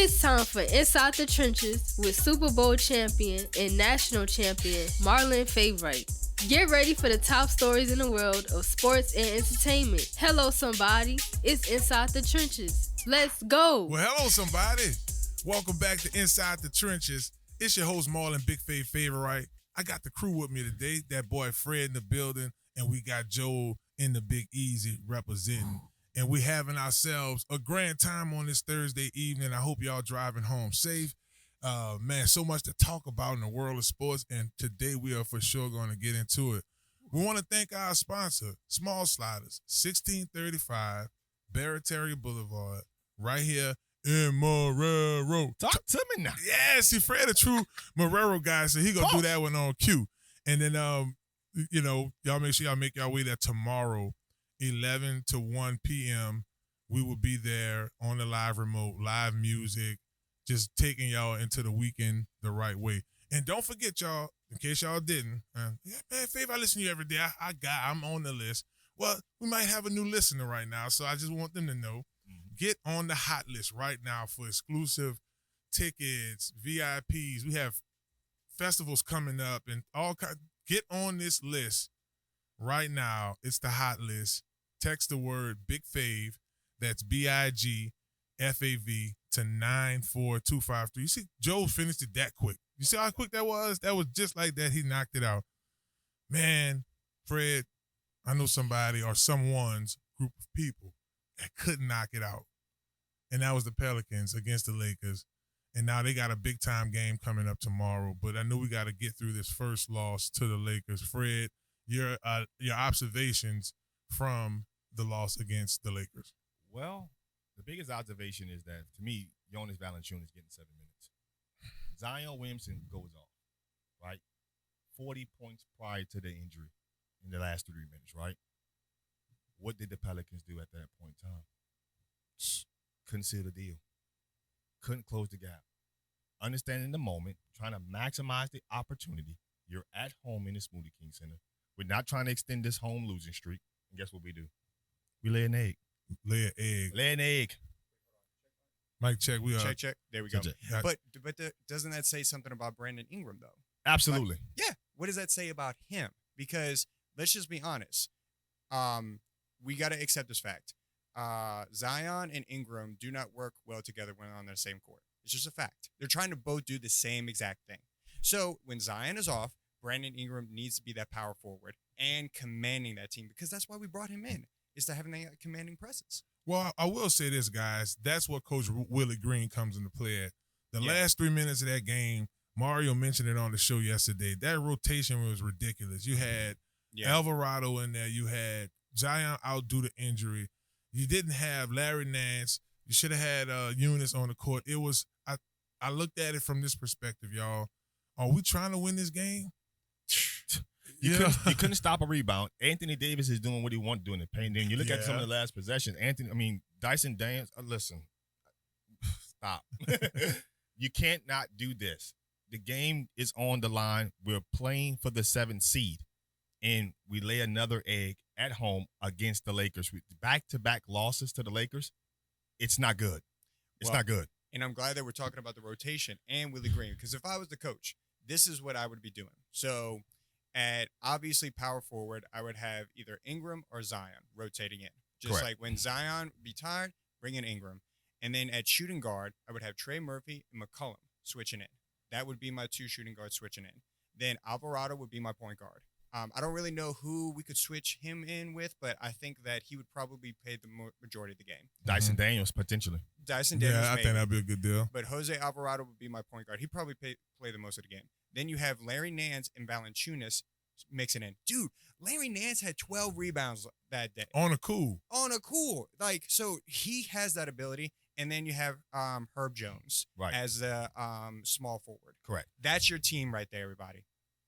It's time for Inside the Trenches with Super Bowl champion and national champion Marlon Favorite. Get ready for the top stories in the world of sports and entertainment. Hello, somebody. It's Inside the Trenches. Let's go. Well, hello, somebody. Welcome back to Inside the Trenches. It's your host, Marlon BIGFAV Favorite. I got the crew with me today. Dat Boy Fred in the building, and we got Joe in the Big Easy representing. And we having ourselves a grand time on this Thursday evening. I hope y'all driving home safe. Man, so much to talk about in the world of sports, and today we are for sure going to get into it. We want to thank our sponsor, Small Sliders, 1635 Barataria Boulevard, right here in Marrero. Talk to me now. Yeah, see, Fred a true Marrero guy, so he gonna do that one on cue. And then, y'all make sure y'all make y'all way there tomorrow, 11 to 1 p.m. We will be there on the live remote, live music, just taking y'all into the weekend the right way. And don't forget, y'all, in case y'all didn't, man, Fav, I listen to you every day. I'm on the list. Well, we might have a new listener right now, so I just want them to know. Get on the hot list right now for exclusive tickets, VIPs. We have festivals coming up and all kinds. Get on this list right now. It's the hot list. Text the word BIGFAV, that's BIGFAV, to 94253. You see, Joe finished it that quick. You see how quick that was? That was just like that. He knocked it out. Man, Fred, I know somebody or someone's group of people that couldn't knock it out. And that was the Pelicans against the Lakers. And now they got a big-time game coming up tomorrow. But I know we got to get through this first loss to the Lakers. Fred, your observations from the loss against the Lakers. Well, the biggest observation is that, to me, Jonas Valanciunas getting 7 minutes. Zion Williamson goes off, right? 40 points prior to the injury in the last 3 minutes, right? What did the Pelicans do at that point in time? Couldn't seal the deal. Couldn't close the gap. Understanding the moment, trying to maximize the opportunity. You're at home in the Smoothie King Center. We're not trying to extend this home losing streak. And guess what we do? We lay an egg. Lay an egg. Lay an egg. Mic check. We are. Check. There we go. Check. But doesn't that say something about Brandon Ingram, though? Absolutely. Yeah. What does that say about him? Because let's just be honest. We got to accept this fact. Zion and Ingram do not work well together when on the same court. It's just a fact. They're trying to both do the same exact thing. So when Zion is off, Brandon Ingram needs to be that power forward and commanding that team, because that's why we brought him in, is to have a commanding presence. Well, I will say this, guys. That's what Coach Willie Green comes into play at. The last 3 minutes of that game, Mario mentioned it on the show yesterday. That rotation was ridiculous. You had Alvarado in there. You had Zion out due to injury. You didn't have Larry Nance. You should have had Eunice on the court. It was I looked at it from this perspective, y'all. Are we trying to win this game? You couldn't stop a rebound. Anthony Davis is doing what he wants to do in the paint. Then you look at some of the last possessions. Dyson Daniels, listen, stop. You can't not do this. The game is on the line. We're playing for the 7th seed, and we lay another egg at home against the Lakers. With back-to-back losses to the Lakers, it's not good. It's not good. And I'm glad that we're talking about the rotation and Willie Green, because if I was the coach, this is what I would be doing. So at obviously power forward, I would have either Ingram or Zion rotating in. Just Correct. like when Zion be tired, bring in Ingram. And then at shooting guard, I would have Trey Murphy and McCollum switching in. That would be my 2 shooting guards switching in. Then Alvarado would be my point guard. I don't really know who we could switch him in with, but I think that he would probably play the majority of the game. Dyson Daniels, potentially. Dyson Daniels, I think that'd be a good deal. But Jose Alvarado would be my point guard. He'd probably play the most of the game. Then you have Larry Nance and Valanciunas mixing in. Dude, Larry Nance had 12 rebounds that day. On a cool. Like, so he has that ability. And then you have Herb Jones as the small forward. Correct. That's your team right there, everybody.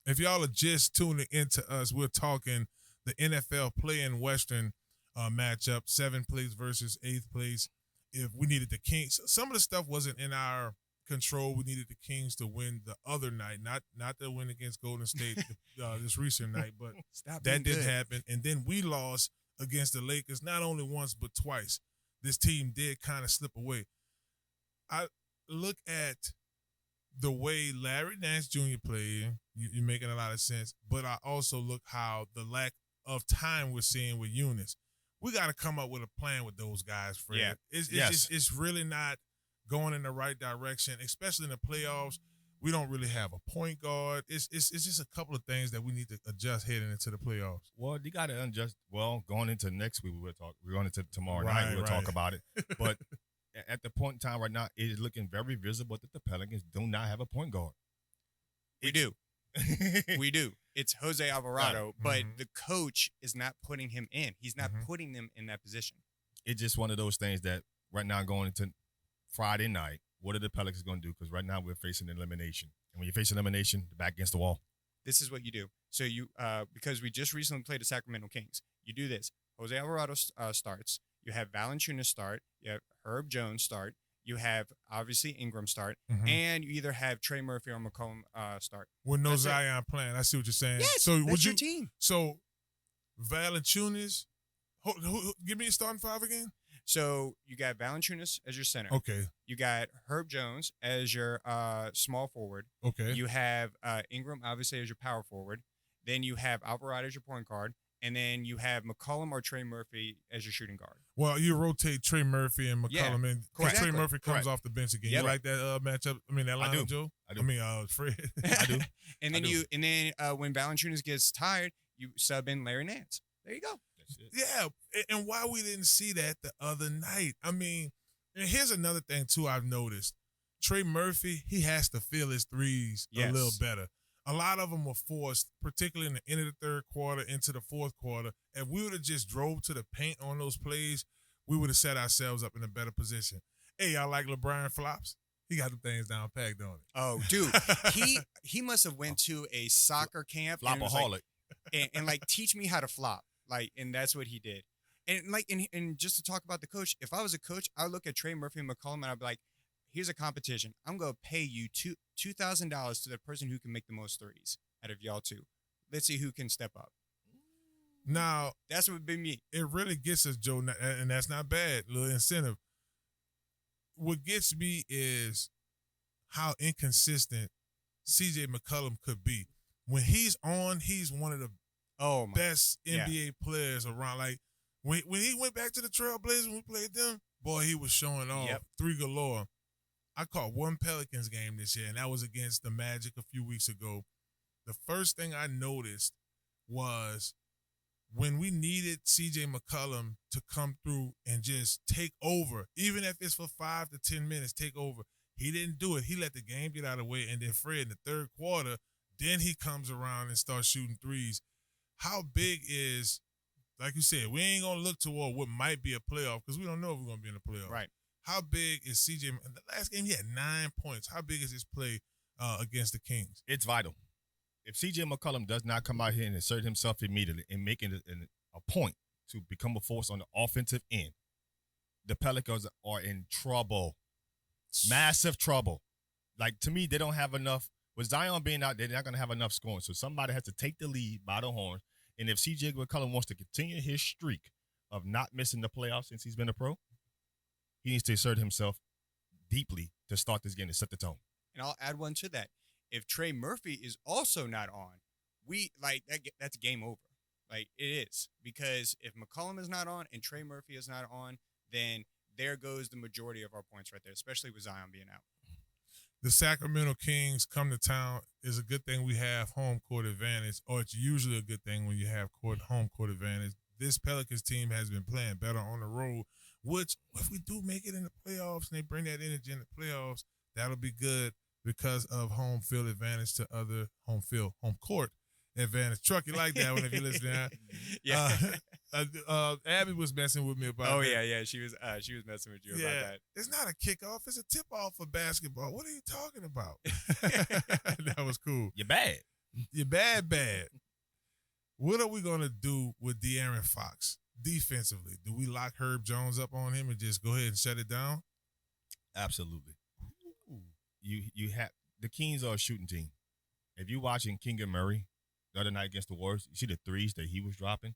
If y'all are just tuning into us, we're talking the NFL play-in Western matchup, 7th place versus 8th place. If we needed the Kings, some of the stuff wasn't in our control. We needed the Kings to win the other night, not to win against Golden State this recent night, but that didn't happen. And then we lost against the Lakers, not only once but twice. This team did kind of slip away. look at the way Larry Nance Jr. played, you're making a lot of sense. But I also look how the lack of time we're seeing with Eunice. We got to come up with a plan with those guys, Fred. Yeah. It's really not going in the right direction, especially in the playoffs. We don't really have a point guard. It's just a couple of things that we need to adjust heading into the playoffs. Well, you got to adjust. Well, going into next week, we're going into tomorrow night. We'll talk about it. But at the point in time right now, it is looking very visible that the Pelicans do not have a point guard. We do. We do. It's Jose Alvarado, but the coach is not putting him in. He's not putting them in that position. It's just one of those things that right now going into Friday night, what are the Pelicans going to do? Because right now we're facing elimination. And when you face elimination, the back against the wall. This is what you do. So you, because we just recently played the Sacramento Kings, you do this. Jose Alvarado starts. You have Valanciunas start. You have Herb Jones start. You have, obviously, Ingram start. And you either have Trey Murphy or McCollum start. With no Zion playing. I see what you're saying. Yes, so that's your team. So, Valanciunas, give me a starting five again. So, you got Valanciunas as your center. Okay. You got Herb Jones as your small forward. Okay. You have Ingram, obviously, as your power forward. Then you have Alvarado as your point guard. And then you have McCollum or Trey Murphy as your shooting guard. Well, you rotate Trey Murphy and McCollum in. Correct. Trey Murphy comes off the bench again. Yep. You like that matchup? I mean, that lineup, Joe? I do. Fred. I do. And then when Valanciunas gets tired, you sub in Larry Nance. There you go. That's it. Yeah, and why we didn't see that the other night. I mean, and here's another thing, too, I've noticed. Trey Murphy, he has to feel his threes a little better. A lot of them were forced, particularly in the end of the third quarter into the fourth quarter. If we would have just drove to the paint on those plays, we would have set ourselves up in a better position. Hey, y'all like LeBron flops? He got the things down packed on it. Oh, dude, he must have went to a soccer camp Flopaholic. and like teach me how to flop. Like, and that's what he did. And like, and just to talk about the coach, if I was a coach, I would look at Trey Murphy and McCollum and I'd be like, here's a competition. I'm going to pay you $2,000 to the person who can make the most threes out of y'all two. Let's see who can step up. Now, that's what would be me. It really gets us, Joe, and that's not bad, little incentive. What gets me is how inconsistent CJ McCollum could be. When he's on, he's one of the best NBA players around. Like, when he went back to the Trailblazers when we played them, boy, he was showing off. Three galore. I caught one Pelicans game this year, and that was against the Magic a few weeks ago. The first thing I noticed was when we needed C.J. McCollum to come through and just take over, even if it's for 5 to 10 minutes, take over. He didn't do it. He let the game get out of the way, and then Fred in the third quarter, then he comes around and starts shooting threes. How big is, like you said, we ain't going to look toward what might be a playoff because we don't know if we're going to be in the playoff. Right. How big is CJ? In the last game, he had 9 points. How big is his play against the Kings? It's vital. If CJ McCollum does not come out here and assert himself immediately and make it a point to become a force on the offensive end, the Pelicans are in trouble. Massive trouble. Like, to me, they don't have enough. With Zion being out, they're not going to have enough scoring. So somebody has to take the lead by the horns. And if CJ McCollum wants to continue his streak of not missing the playoffs since he's been a pro, he needs to assert himself deeply to start this game and set the tone. And I'll add one to that. If Trey Murphy is also not on, that's game over. Like, it is. Because if McCollum is not on and Trey Murphy is not on, then there goes the majority of our points right there, especially with Zion being out. The Sacramento Kings come to town is a good thing we have home court advantage, or it's usually a good thing when you have home court advantage. This Pelicans team has been playing better on the road, which if we do make it in the playoffs and they bring that energy in the playoffs, that'll be good because of home field advantage to other home court advantage. Truck, you like that one if you're listening. Yeah. Abby was messing with me about that. Oh, yeah. She was messing with you about that. It's not a kickoff. It's a tip-off for basketball. What are you talking about? That was cool. You're bad. You're bad. What are we going to do with De'Aaron Fox defensively? Do we lock Herb Jones up on him and just go ahead and shut it down? Absolutely. You have the Kings are a shooting team. If you're watching King and Murray the other night against the Warriors, you see the threes that he was dropping.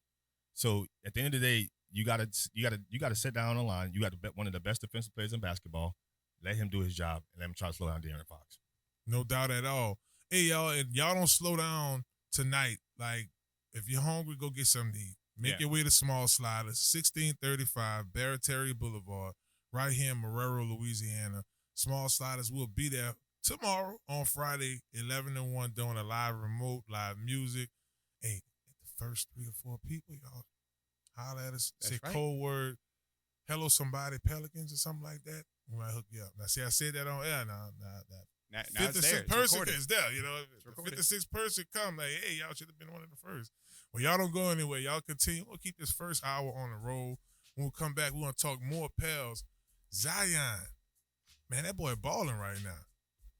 So at the end of the day, you gotta sit down on the line. You got one of the best defensive players in basketball. let him do his job and let him try to slow down De'Aaron Fox. No doubt at all. Hey, y'all, and y'all don't slow down tonight. Like, if you're hungry, go get something to eat. Make your way to Small Sliders, 1635 Barataria Boulevard, right here in Marrero, Louisiana. Small Sliders will be there tomorrow on Friday, 11 to 1, doing a live remote, live music. Hey, the first 3 or 4 people, y'all, holler at us. Say code word, hello somebody, Pelicans or something like that. We might hook you up. Now, see, I said that on air. Now it's there. 56th person is there. You know, if 56th person come, like, hey, y'all should have been one of the first. Well, y'all don't go anywhere. Y'all continue. We'll keep this first hour on the road. When we come back, we're going to talk more Pels. Zion. Man, that boy balling right now.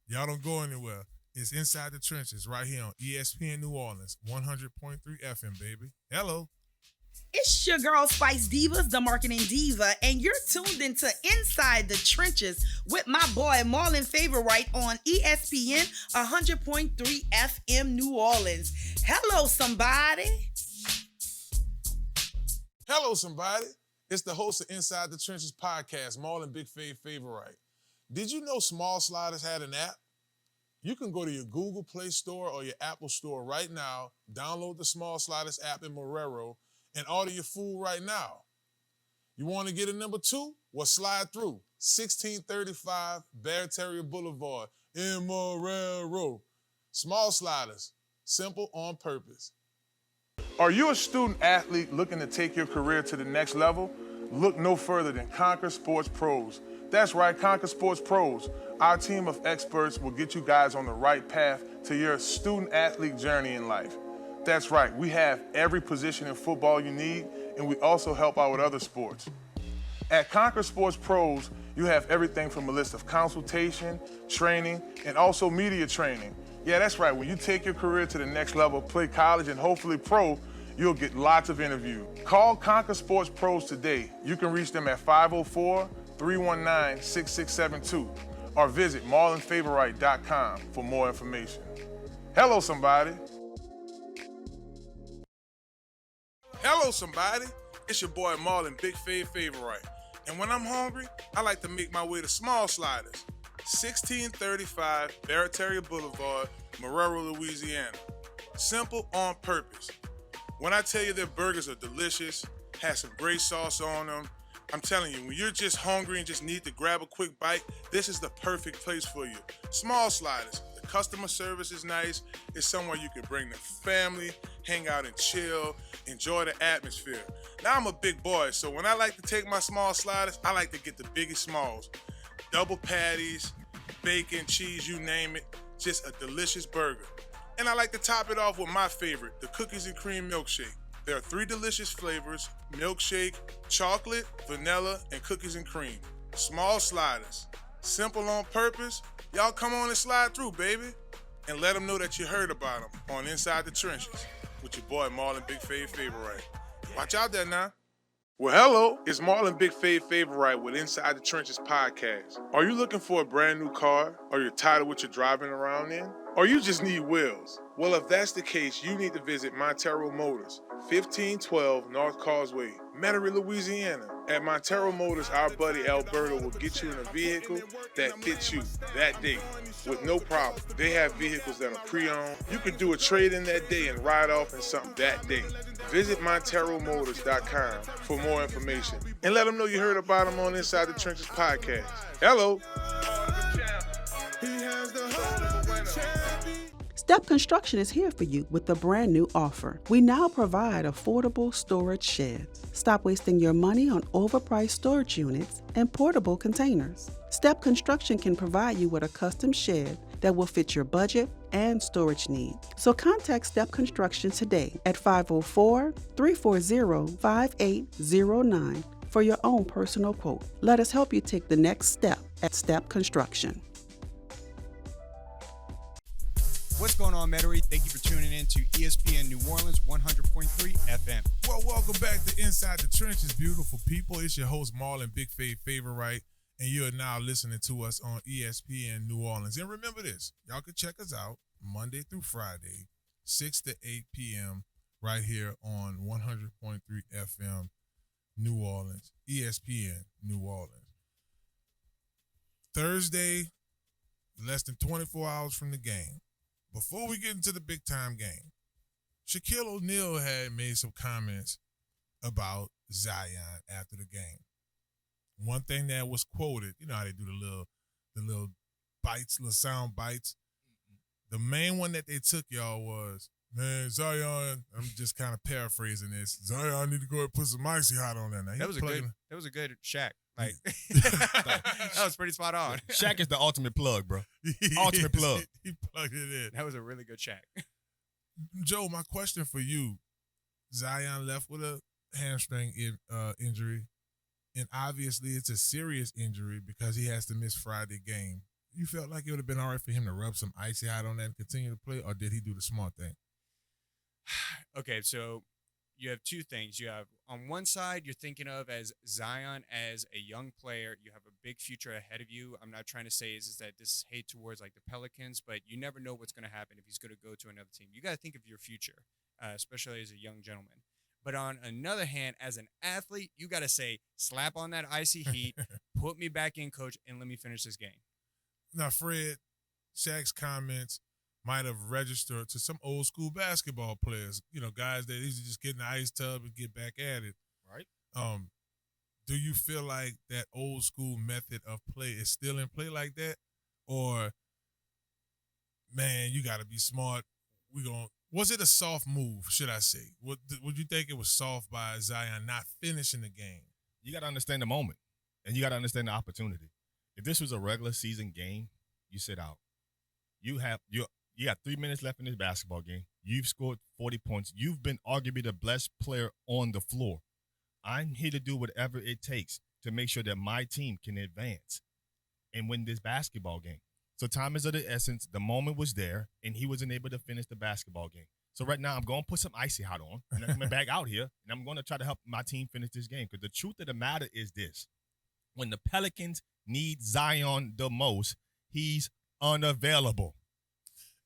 Y'all don't go anywhere. It's Inside the Trenches right here on ESPN New Orleans, 100.3 FM, baby. Hello. It's your girl, Spice Divas, the marketing diva, and you're tuned into Inside the Trenches with my boy, Marlon Favorite on ESPN 100.3 FM New Orleans. Hello, somebody. Hello, somebody. It's the host of Inside the Trenches podcast, Marlon BigFAV Favorite. Did you know Small Sliders had an app? You can go to your Google Play Store or your Apple Store right now, download the Small Sliders app in Marrero, and order your food right now. You want to get a number 2? Well, slide through 1635 Barataria Boulevard in Marrero. Small Sliders, simple on purpose. Are you a student athlete looking to take your career to the next level? Look no further than Conquer Sports Pros. That's right, Conquer Sports Pros. Our team of experts will get you guys on the right path to your student athlete journey in life. That's right, we have every position in football you need, and we also help out with other sports. At Conquer Sports Pros, you have everything from a list of consultation, training, and also media training. Yeah, that's right, when you take your career to the next level, play college and hopefully pro, you'll get lots of interviews. Call Conquer Sports Pros today. You can reach them at 504-319-6672 or visit marlonfavorite.com for more information. Hello, somebody. Hello, somebody. It's your boy Marlon BigFAV Favorite. And when I'm hungry, I like to make my way to Small Sliders, 1635 Barataria Boulevard, Marrero, Louisiana. Simple on purpose. When I tell you their burgers are delicious, have some great sauce on them, I'm telling you, when you're just hungry and just need to grab a quick bite, this is the perfect place for you. Small Sliders. The customer service is nice. It's somewhere you can bring the family, hang out and chill, enjoy the atmosphere. Now I'm a big boy, so when I like to take my Small Sliders, I like to get the biggest smalls. Double patties, bacon, cheese, you name it. Just a delicious burger. And I like to top it off with my favorite, the cookies and cream milkshake. There are 3 delicious flavors: milkshake, chocolate, vanilla, and cookies and cream. Small Sliders. Simple on purpose. Y'all come on and slide through, baby. And let them know that you heard about them on Inside the Trenches with your boy Marlon BigFAV Favorite. Watch out there now. Well, hello, it's Marlon BigFAV Favorite with Inside the Trenches podcast. Are you looking for a brand new car? Or you're tired of what you're driving around in? Or you just need wheels? Well, if that's the case, you need to visit Montero Motors, 1512 North Causeway, Metairie, Louisiana. At Montero Motors, our buddy Alberto will get you in a vehicle that fits you that day with no problem. They have vehicles that are pre-owned. You can do a trade-in that day and ride off in something that day. Visit MonteroMotors.com for more information and let them know you heard about them on Inside the Trenches podcast. Hello. Step Construction is here for you with a brand new offer. We now provide affordable storage sheds. Stop wasting your money on overpriced storage units and portable containers. Step Construction can provide you with a custom shed that will fit your budget and storage needs. So contact Step Construction today at 504-340-5809 for your own personal quote. Let us help you take the next step at Step Construction. What's going on, Metairie? Thank you for tuning in to ESPN New Orleans 100.3 FM. Well, welcome back to Inside the Trenches, beautiful people. It's your host, Marlon BigFAV Favorite, and you are now listening to us on ESPN New Orleans. And remember this, y'all can check us out Monday through Friday, 6 to 8 p.m. right here on 100.3 FM New Orleans, ESPN New Orleans. Thursday, less than 24 hours from the game. Before we get into the big time game, Shaquille O'Neal had made some comments about Zion after the game. One thing that was quoted, you know how they do the little bites, little sound bites. The main one that they took, y'all, was, man, Zion, I'm just kind of paraphrasing this. Zion need to go and put some icy hot on that. Now, That was a good Shaq. Like that was pretty spot on. Shaq is the ultimate plug, bro. Ultimate plug. He plugged it in. That was a really good Shaq. Joe, my question for you, Zion left with a hamstring injury, and obviously it's a serious injury because he has to miss Friday game. You felt like it would have been all right for him to rub some icy hot on that and continue to play, or did he do the smart thing? Okay, so you have two things. You have, on one side, you're thinking of as Zion as a young player. You have a big future ahead of you. I'm not trying to say is that this is hate towards like the Pelicans, but you never know what's going to happen if he's going to go to another team. You got to think of your future, especially as a young gentleman. But on another hand, as an athlete, you got to say, slap on that icy heat, put me back in, coach, and let me finish this game. Now, Fred, Shaq's comments might have registered to some old school basketball players, you know, guys that used to just get in the ice tub and get back at it. Right. Do you feel like that old school method of play is still in play like that? Or, man, you got to be smart. Was it a soft move, should I say? Would you think it was soft by Zion not finishing the game? You got to understand the moment, and you got to understand the opportunity. If this was a regular season game, you sit out. You got 3 minutes left in this basketball game. You've scored 40 points. You've been arguably the best player on the floor. I'm here to do whatever it takes to make sure that my team can advance and win this basketball game. So time is of the essence. The moment was there, and he wasn't able to finish the basketball game. So right now, I'm going to put some icy hot on, and I'm coming back out here, and I'm going to try to help my team finish this game. Because the truth of the matter is this. When the Pelicans need Zion the most, he's unavailable.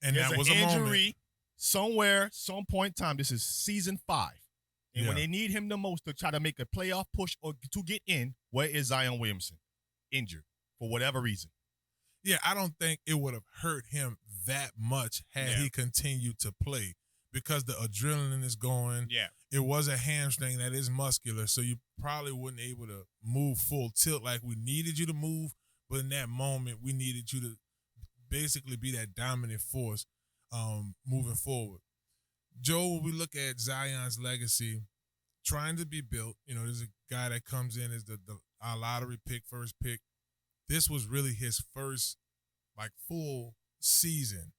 And there's that was an a injury moment. Somewhere, some point in time. This is season 5. And when Yeah. they need him the most to try to make a playoff push or to get in, where is Zion Williamson? Injured for whatever reason. Yeah, I don't think it would have hurt him that much had he continued to play because the adrenaline is going. Yeah. It was a hamstring that is muscular, so you probably wouldn't able to move full tilt like we needed you to move, but in that moment, we needed you to basically be that dominant force moving forward. Joe, when we look at Zion's legacy, trying to be built, you know, there's a guy that comes in as our lottery pick, first pick. This was really his first, like, full season.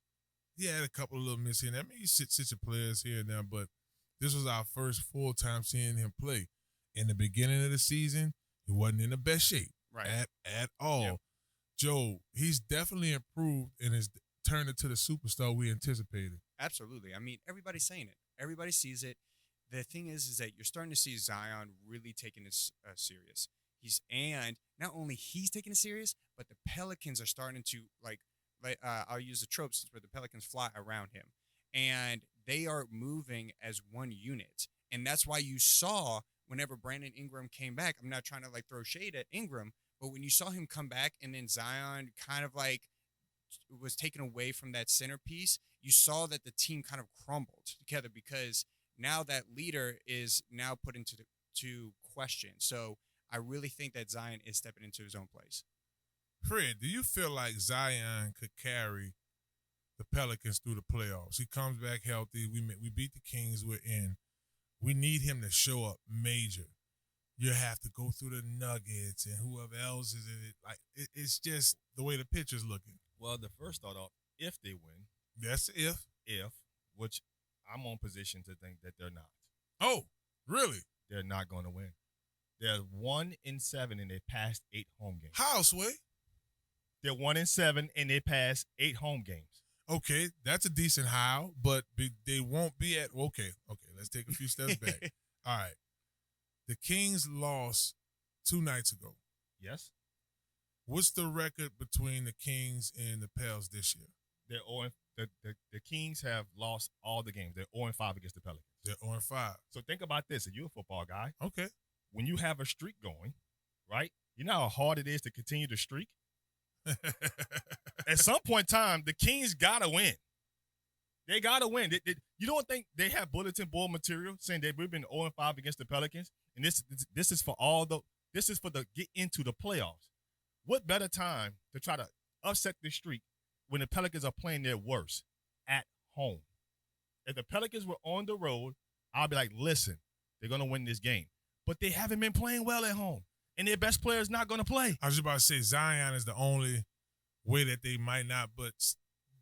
He had a couple of little misses here and there. I mean, he sits your players here and there, but this was our first full-time seeing him play. In the beginning of the season, he wasn't in the best shape at all. Yep. Joe, he's definitely improved and has turned into the superstar we anticipated. Absolutely. I mean, everybody's saying it. Everybody sees it. The thing is that you're starting to see Zion really taking this serious. And not only he's taking it serious, but the Pelicans are starting to I'll use the tropes where the Pelicans fly around him, and they are moving as one unit. And that's why you saw whenever Brandon Ingram came back. I'm not trying to like throw shade at Ingram, but when you saw him come back and then Zion kind of like was taken away from that centerpiece, you saw that the team kind of crumbled together because now that leader is now put into question. So I really think that Zion is stepping into his own place. Fred, do you feel like Zion could carry the Pelicans through the playoffs? He comes back healthy. We beat the Kings. We're in. We need him to show up major. You have to go through the Nuggets and whoever else is in it. Like it's just the way the picture's looking. Well, the first thought off, if they win. That's if, which I'm on position to think that they're not. Oh, really? They're not going to win. They're 1-7 in their past 8 home games. How, Sway? They're 1-7 in their past 8 home games. Okay, that's a decent how, but they won't be at. Okay. Let's take a few steps back. All right, the Kings lost 2 nights ago. Yes. What's the record between the Kings and the Pels this year? They're 0. The Kings have lost all the games. They're 0-5 against the Pelicans. They're 0-5. So think about this. If you're a football guy, okay, when you have a streak going, right? You know how hard it is to continue the streak. At some point in time, the Kings got to win. They got to win. You don't think they have bulletin board material saying that we've been 0-5 against the Pelicans, and this is for the get into the playoffs. What better time to try to upset this streak when the Pelicans are playing their worst at home? If the Pelicans were on the road, I'll be like, listen, they're going to win this game. But they haven't been playing well at home, and their best player is not going to play. I was just about to say Zion is the only way that they might not, but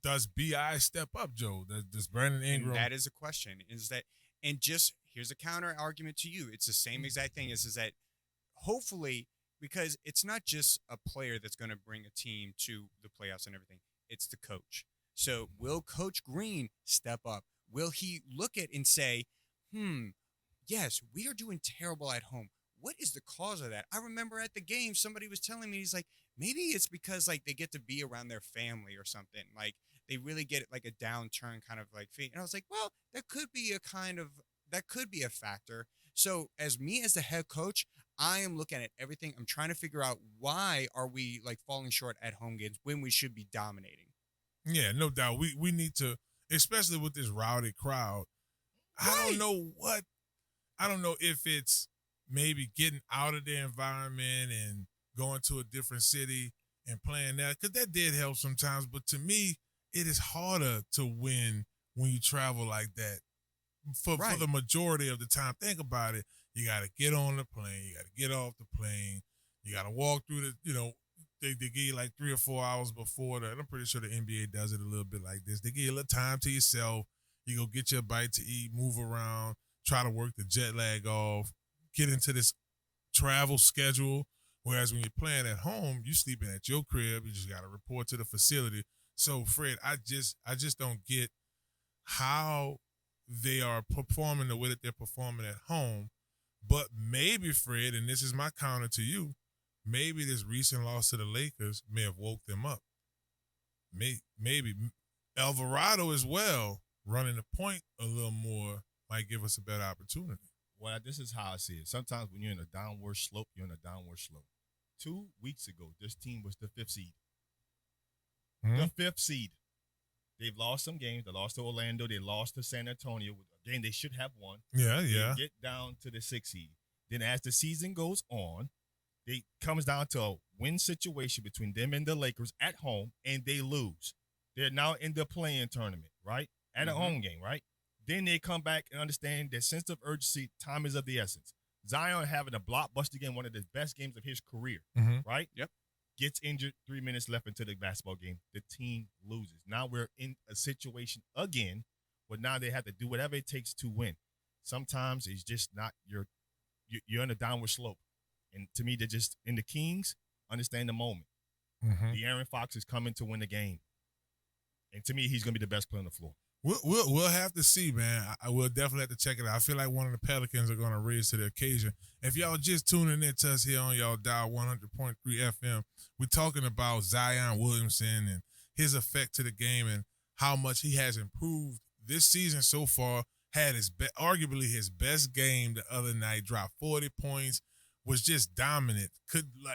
does B.I. step up, Joe? Does Brandon Ingram? And that is a question. Here's a counter argument to you. It's the same exact thing. Is that hopefully, because it's not just a player that's going to bring a team to the playoffs and everything. It's the coach. So will Coach Green step up? Will he look at and say, yes, we are doing terrible at home. What is the cause of that? I remember at the game, somebody was telling me, he's like, maybe it's because like they get to be around their family or something. Like they really get like a downturn kind of like fee. And I was like, well, that could be a factor. So as the head coach, I am looking at everything. I'm trying to figure out why are we like falling short at home games when we should be dominating. Yeah, no doubt. We need to, especially with this rowdy crowd. I don't know if it's maybe getting out of their environment and going to a different city and playing that, because that did help sometimes. But to me, it is harder to win when you travel like that for the majority of the time. Think about it. You got to get on the plane. You got to get off the plane. You got to walk through they give you like 3 or 4 hours before and I'm pretty sure the NBA does it a little bit like this. They give you a little time to yourself. You go get your bite to eat, move around, try to work the jet lag off, get into this travel schedule. Whereas when you're playing at home, you sleeping at your crib. You just got to report to the facility. So, Fred, I just don't get how they are performing the way that they're performing at home. But maybe, Fred, and this is my counter to you, maybe this recent loss to the Lakers may have woke them up. Maybe Alvarado as well, running the point a little more, might give us a better opportunity. Well, this is how I see it. Sometimes when you're in a downward slope, you're in a downward slope. 2 weeks ago, this team was the 5th seed. Mm-hmm. The 5th seed. They've lost some games. They lost to Orlando. They lost to San Antonio. A game they should have won. Yeah. They get down to the 6th seed. Then as the season goes on, it comes down to a win situation between them and the Lakers at home, and they lose. They're now in the play-in tournament, right? At a home game, right? Then they come back and understand that sense of urgency, time is of the essence. Zion having a blockbuster game, one of the best games of his career, right? Yep. Gets injured, 3 minutes left into the basketball game. The team loses. Now we're in a situation again where now they have to do whatever it takes to win. Sometimes it's just not you're on a downward slope. And to me, they're just in the Kings, understand the moment. The Aaron Fox is coming to win the game. And to me, he's going to be the best player on the floor. We'll have to see, man. I will definitely have to check it out. I feel like one of the Pelicans are going to raise to the occasion. If y'all just tuning in to us here on y'all dial 100.3 FM, we're talking about Zion Williamson and his effect to the game and how much he has improved this season so far. Had arguably his best game the other night. Dropped 40 points. Was just dominant.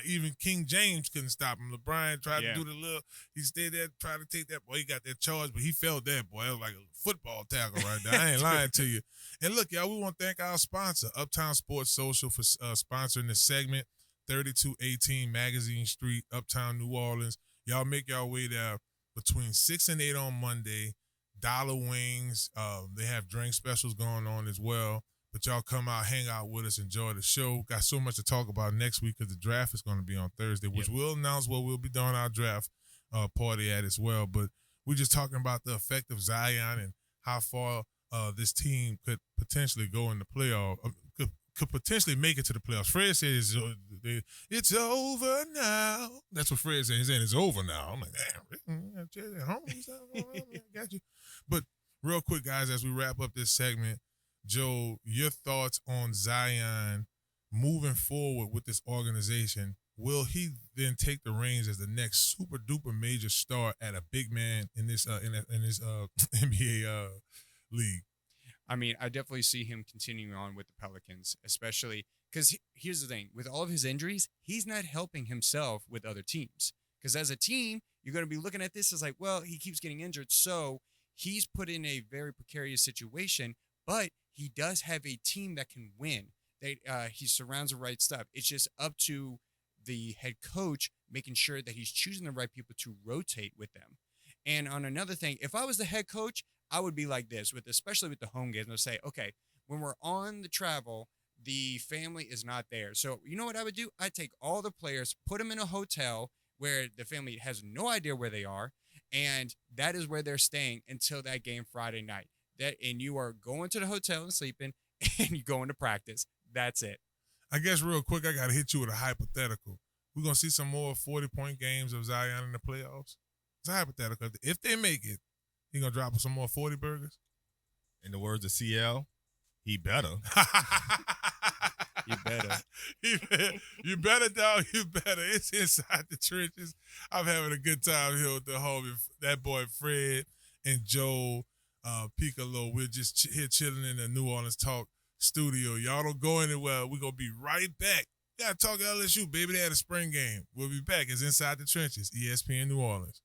Even King James couldn't stop him. LeBron tried to do the little. He stayed there, tried to take that. Boy, he got that charge, but he felt that, boy. It was like a football tackle right there. I ain't lying to you. And look, y'all, we want to thank our sponsor, Uptown Sports Social, for sponsoring this segment. 3218 Magazine Street, Uptown, New Orleans. Y'all make y'all way there between 6 and 8 on Monday. Dollar Wings. They have drink specials going on as well. But y'all come out, hang out with us, enjoy the show. Got so much to talk about next week because the draft is going to be on Thursday, which we'll announce where we'll be doing our draft party at as well. But we're just talking about the effect of Zion and how far this team could potentially go in the playoff, could potentially make it to the playoffs. Fred says it's over now. That's what Fred said. He's saying it's over now. I'm like, damn, I got you. But real quick, guys, as we wrap up this segment, Joe, your thoughts on Zion moving forward with this organization? Will he then take the reins as the next super duper major star at a big man in this NBA league? I mean, I definitely see him continuing on with the Pelicans, especially because here's the thing: with all of his injuries, he's not helping himself with other teams Because as a team, you're going to be looking at this as like, well, he keeps getting injured, so he's put in a very precarious situation, but he does have a team that can win. He surrounds the right stuff. It's just up to the head coach making sure that he's choosing the right people to rotate with them. And on another thing, if I was the head coach, I would be like this, especially with the home games. I'll say, okay, when we're on the travel, the family is not there. So you know what I would do? I'd take all the players, put them in a hotel where the family has no idea where they are, and that is where they're staying until that game Friday night. And you are going to the hotel and sleeping, and you go into practice. That's it. I guess real quick, I got to hit you with a hypothetical. We're going to see some more 40-point games of Zion in the playoffs. It's a hypothetical. If they make it, he going to drop some more 40 burgers? In the words of CL, he better. You better. You better, dog. You better. It's Inside the Trenches. I'm having a good time here with the homie, that boy Fred and Joe Picolo. We're just here chilling in the New Orleans Talk studio. Y'all don't go anywhere. We're going to be right back. Got to talk LSU, baby. They had a spring game. We'll be back. It's Inside the Trenches, ESPN New Orleans.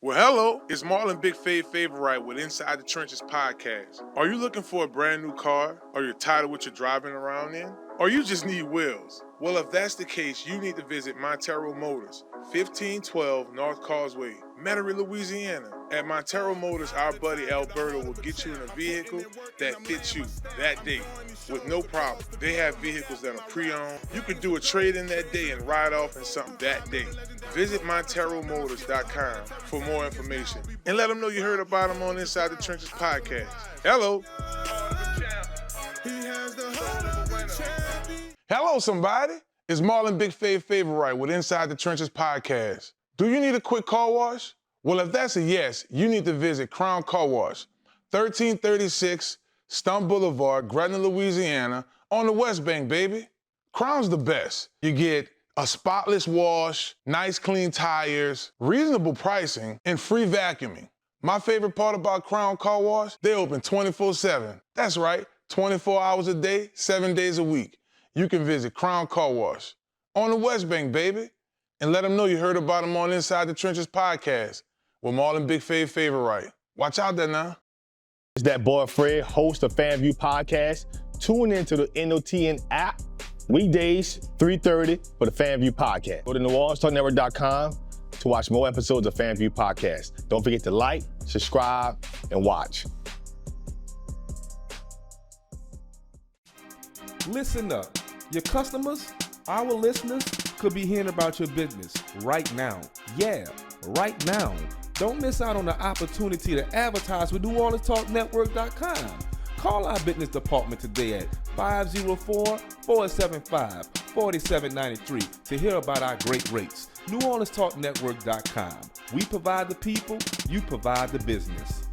Well, hello, it's Marlon Favorite with Inside the Trenches podcast. Are you looking for a brand new car? Or you're tired of what you're driving around in? Or you just need wheels? Well, if that's the case, you need to visit Montero Motors, 1512 North Causeway, Metairie, Louisiana. At Montero Motors, our buddy Alberto will get you in a vehicle that fits you that day with no problem. They have vehicles that are pre-owned. You could do a trade-in that day and ride off in something that day. Visit MonteroMotors.com for more information and let them know you heard about them on Inside the Trenches podcast. Hello. Hello, somebody. It's Marlon Favorite with Inside the Trenches podcast. Do you need a quick car wash? Well, if that's a yes, you need to visit Crown Car Wash, 1336 Stumpf Boulevard, Gretna, Louisiana, on the West Bank, baby. Crown's the best. You get a spotless wash, nice clean tires, reasonable pricing, and free vacuuming. My favorite part about Crown Car Wash, they open 24/7. That's right, 24 hours a day, 7 days a week. You can visit Crown Car Wash on the West Bank, baby, and let them know you heard about them on Inside the Trenches podcast with Marlon Favorite. Watch out there now. It's Dat Boy Fred, host of FanView Podcast. Tune into the NOTN app, weekdays, 3:30 for the FanView Podcast. Go to NewOrleansTalkNetwork.com to watch more episodes of FanView Podcast. Don't forget to like, subscribe, and watch. Listen up. Your customers, our listeners, could be hearing about your business right now. Yeah, right now. Don't miss out on the opportunity to advertise with NewOrleansTalkNetwork.com. Call our business department today at 504-475-4793 to hear about our great rates. NewOrleansTalkNetwork.com. We provide the people, you provide the business.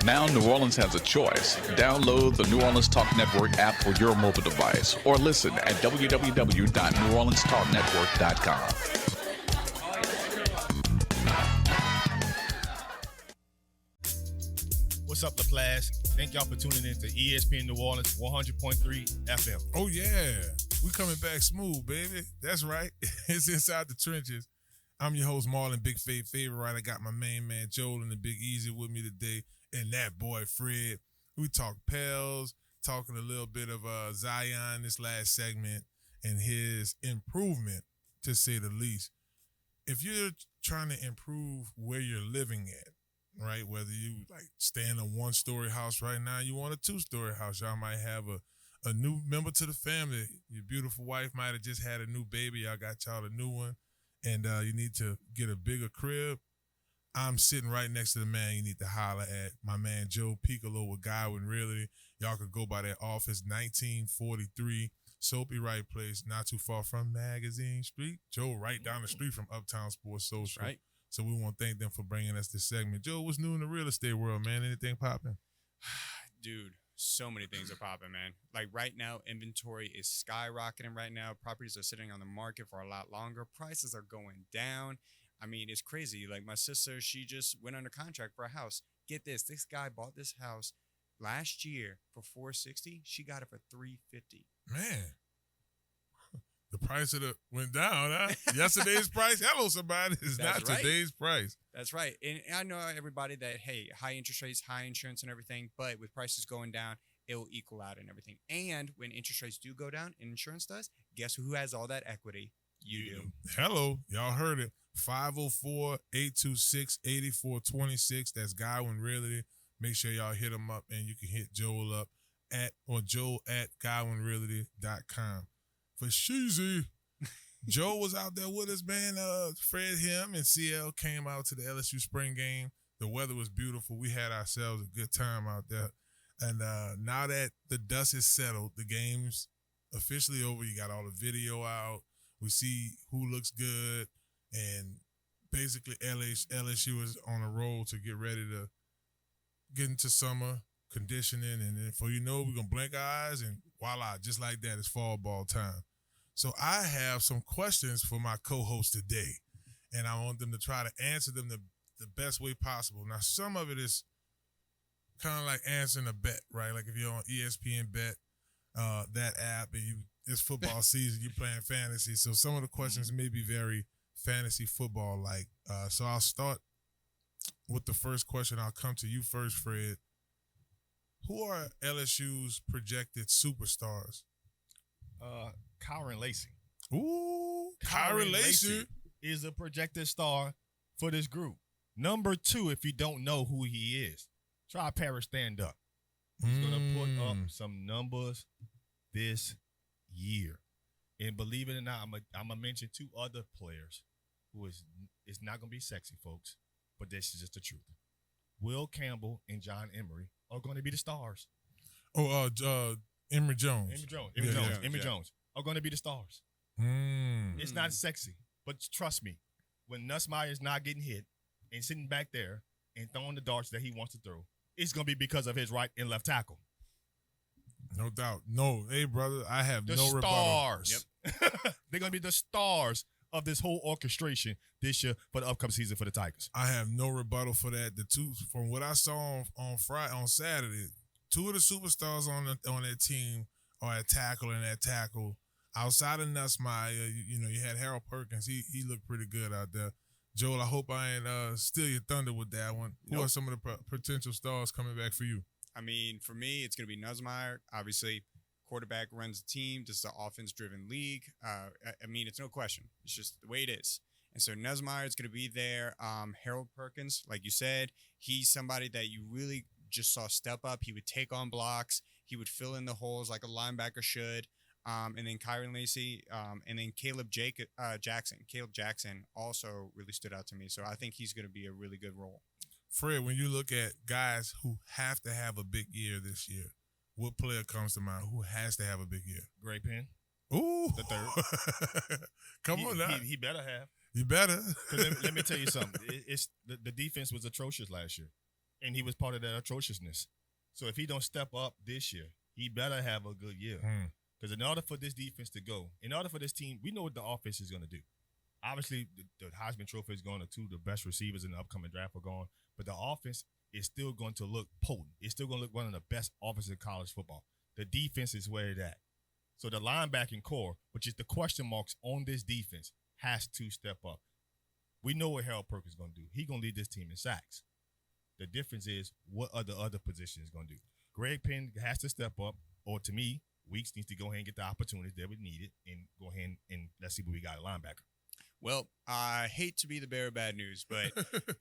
Now New Orleans has a choice. Download the New Orleans Talk Network app for your mobile device or listen at www.NewOrleansTalkNetwork.com. What's up, LaPlace? Thank y'all for tuning in to ESPN New Orleans 100.3 FM. Oh, yeah. We coming back smooth, baby. That's right. It's Inside the Trenches. I'm your host, Marlon Favorite. I got my main man, Joel, and the Big Easy with me today, and that boy, Fred. We talk Pels, talking a little bit of Zion this last segment and his improvement, to say the least. If you're trying to improve where you're living at, right, whether you like stay in a one-story house right now, you want a two-story house, y'all might have a new member to the family. Your beautiful wife might have just had a new baby. Y'all got y'all a new one, and you need to get a bigger crib. I'm sitting right next to the man you need to holler at, my man Joe Picolo with Godwyn Realty. Y'all could go by their office, 1943 Sophie Wright Place, not too far from Magazine Street. Joe, right down the street from Uptown Sports Social. Right. So we want to thank them for bringing us this segment. Joe, what's new in the real estate world, man? Anything popping? Dude, so many things are popping, man. Like right now, inventory is skyrocketing right now. Properties are sitting on the market for a lot longer. Prices are going down. I mean, it's crazy. Like my sister, she just went under contract for a house. Get this guy bought this house last year for $460. She got it for $350. Man, the price of the went down, huh? Yesterday's price, hello, somebody, is not right. today's price. That's right. And I know everybody that, hey, high interest rates, high insurance and everything, but with prices going down, it will equal out and everything. And when interest rates do go down and insurance does, guess who has all that equity? You do. Hello, y'all heard it. 504-826-8426. That's Godwyn Realty. Make sure y'all hit him up, and you can hit Joel up at Godwynrealty.com. For Sheezy, Joe was out there with us, man. Fred, him, and CL came out to the LSU spring game. The weather was beautiful. We had ourselves a good time out there. And now that the dust is settled, the game's officially over. You got all the video out. We see who looks good. And basically LSU is on a roll to get ready to get into summer conditioning. And then before you know, we're going to blink our eyes and voila, just like that, it's fall ball time. So I have some questions for my co-host today, and I want them to try to answer them the best way possible. Now, some of it is kind of like answering a bet, right? Like if you're on ESPN Bet, that app, and it's football season, you're playing fantasy. So some of the questions may be very fantasy football-like. So I'll start with the first question. I'll come to you first, Fred. Who are LSU's projected superstars? Kyron Lacy. Ooh, Kyron Lacy is a projected star for this group. Number 2, if you don't know who he is, try Paris stand up. He's going to put up some numbers this year. And believe it or not, I'm going to mention 2 other players who it's not going to be sexy, folks, but this is just the truth. Will Campbell and John Emery are going to be the stars. Emory Jones. Emory Jones are going to be the stars. It's not sexy, but trust me, when Nussmeier is not getting hit and sitting back there and throwing the darts that he wants to throw, it's going to be because of his right and left tackle. No doubt. No, hey, brother, I have the no stars. rebuttal. Yep. They're going to be the stars of this whole orchestration this year for the upcoming season for the Tigers. I have no rebuttal for that. The 2, from what I saw on Saturday, 2 of the superstars on that team are at tackle and at tackle. Outside of Nussmeier, you had Harold Perkins. He looked pretty good out there. Joel, I hope I ain't steal your thunder with that one. Who are some of the potential stars coming back for you? I mean, for me, it's going to be Nussmeier. Obviously, quarterback runs the team. This is an offense-driven league. I mean, it's no question. It's just the way it is. And so Nussmeier is going to be there. Harold Perkins, like you said, he's somebody that you really just saw step up. He would take on blocks. He would fill in the holes like a linebacker should. And then Kyron Lacy, and then Caleb Jackson. Caleb Jackson also really stood out to me. So I think he's going to be a really good role. Fred, when you look at guys who have to have a big year this year, what player comes to mind who has to have a big year? Greg Penn. Ooh. The 3rd. Come on now. He better have. You better. Let me tell you something. It's the defense was atrocious last year, and he was part of that atrociousness. So if he don't step up this year, he better have a good year. Because in order for this defense to go, in order for this team, we know what the offense is going to do. Obviously, the Heisman Trophy is going to 2 of the best receivers in the upcoming draft are gone, but the offense is still going to look potent. It's still going to look one of the best offenses in college football. The defense is where it's at. So the linebacking core, which is the question marks on this defense, has to step up. We know what Harold Perkins is going to do. He's going to lead this team in sacks. The difference is what are the other positions going to do. Greg Penn has to step up, or to me, Weeks needs to go ahead and get the opportunities that we needed and go ahead and let's see what we got at linebacker. Well, I hate to be the bearer of bad news, but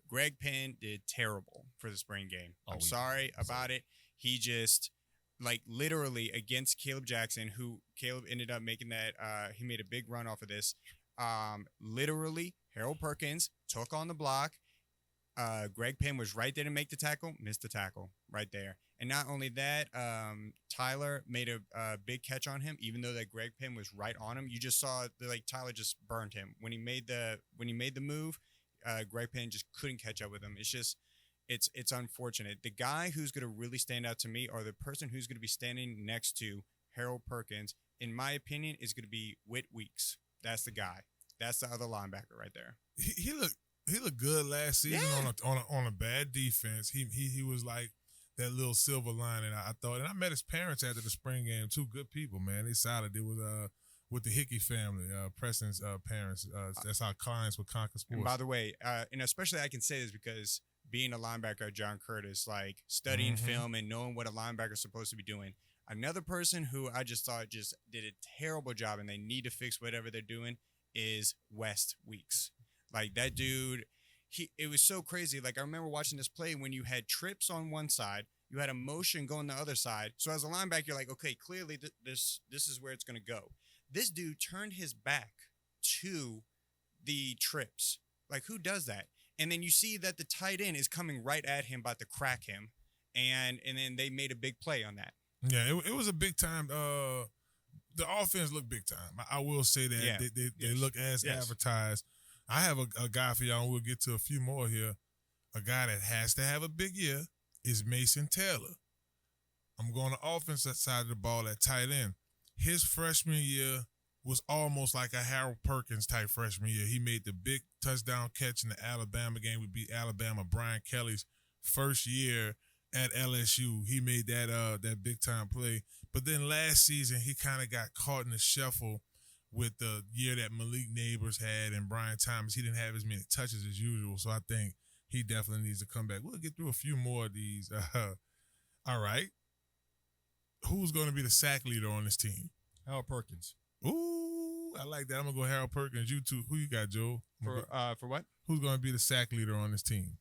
Greg Penn did terrible for the spring game. I'm sorry about it. He just like literally against Caleb Jackson, who Caleb ended up making that. He made a big run off of this. Literally, Harold Perkins took on the block. Greg Penn was right there to make the tackle, missed the tackle right there. And not only that, Tyler made a big catch on him, even though that Greg Penn was right on him. You just saw Tyler just burned him when he made the move. Greg Penn just couldn't catch up with him. It's just it's unfortunate. The guy who's going to really stand out to me, or the person who's going to be standing next to Harold Perkins, in my opinion, is going to be Whit Weeks. That's the guy. That's the other linebacker right there. He looked good last season on a bad defense. He was like that little silver lining, I thought. And I met his parents after the spring game. Two good people, man. They solid. It was with the Hickey family, Preston's parents. That's how clients with Conquer Sports. And by the way, and especially I can say this because being a linebacker at John Curtis, like studying film and knowing what a linebacker is supposed to be doing. Another person who I just thought just did a terrible job and they need to fix whatever they're doing is West Weeks. Like that dude, it was so crazy. Like I remember watching this play when you had trips on one side, you had a motion going the other side. So as a linebacker, you're like, okay, clearly this is where it's going to go. This dude turned his back to the trips. Like who does that? And then you see that the tight end is coming right at him, about to crack him, and then they made a big play on that. Yeah, it was a big time. The offense looked big time. I will say that. Yeah. They look as advertised. I have a guy for y'all, and we'll get to a few more here. A guy that has to have a big year is Mason Taylor. I'm going to offensive side of the ball at tight end. His freshman year was almost like a Harold Perkins type freshman year. He made the big touchdown catch in the Alabama game. We beat Alabama. Brian Kelly's first year at LSU. He made that big time play. But then last season, he kind of got caught in the shuffle with the year that Malik Neighbors had and Brian Thomas. He didn't have as many touches as usual, so I think he definitely needs to come back. We'll get through a few more of these. All right. Who's going to be the sack leader on this team? Harold Perkins. Ooh, I like that. I'm going to go Harold Perkins. You too. Who you got, Joe? For what? Who's going to be the sack leader on this team?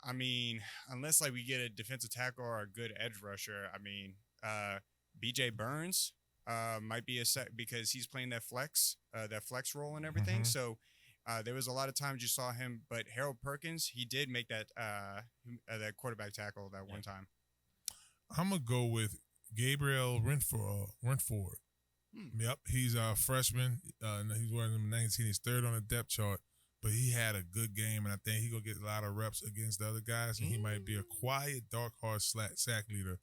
I mean, unless like we get a defensive tackle or a good edge rusher, I mean, BJ Burns might be a set because he's playing that flex role and everything. So there was a lot of times you saw him, but Harold Perkins, he did make that quarterback tackle that one time. I'm gonna go with Gabriel Renford. Yep, he's a freshman. He's wearing number 19. He's third on the depth chart. But he had a good game, and I think he's going to get a lot of reps against the other guys, and he might be a quiet, dark horse sack leader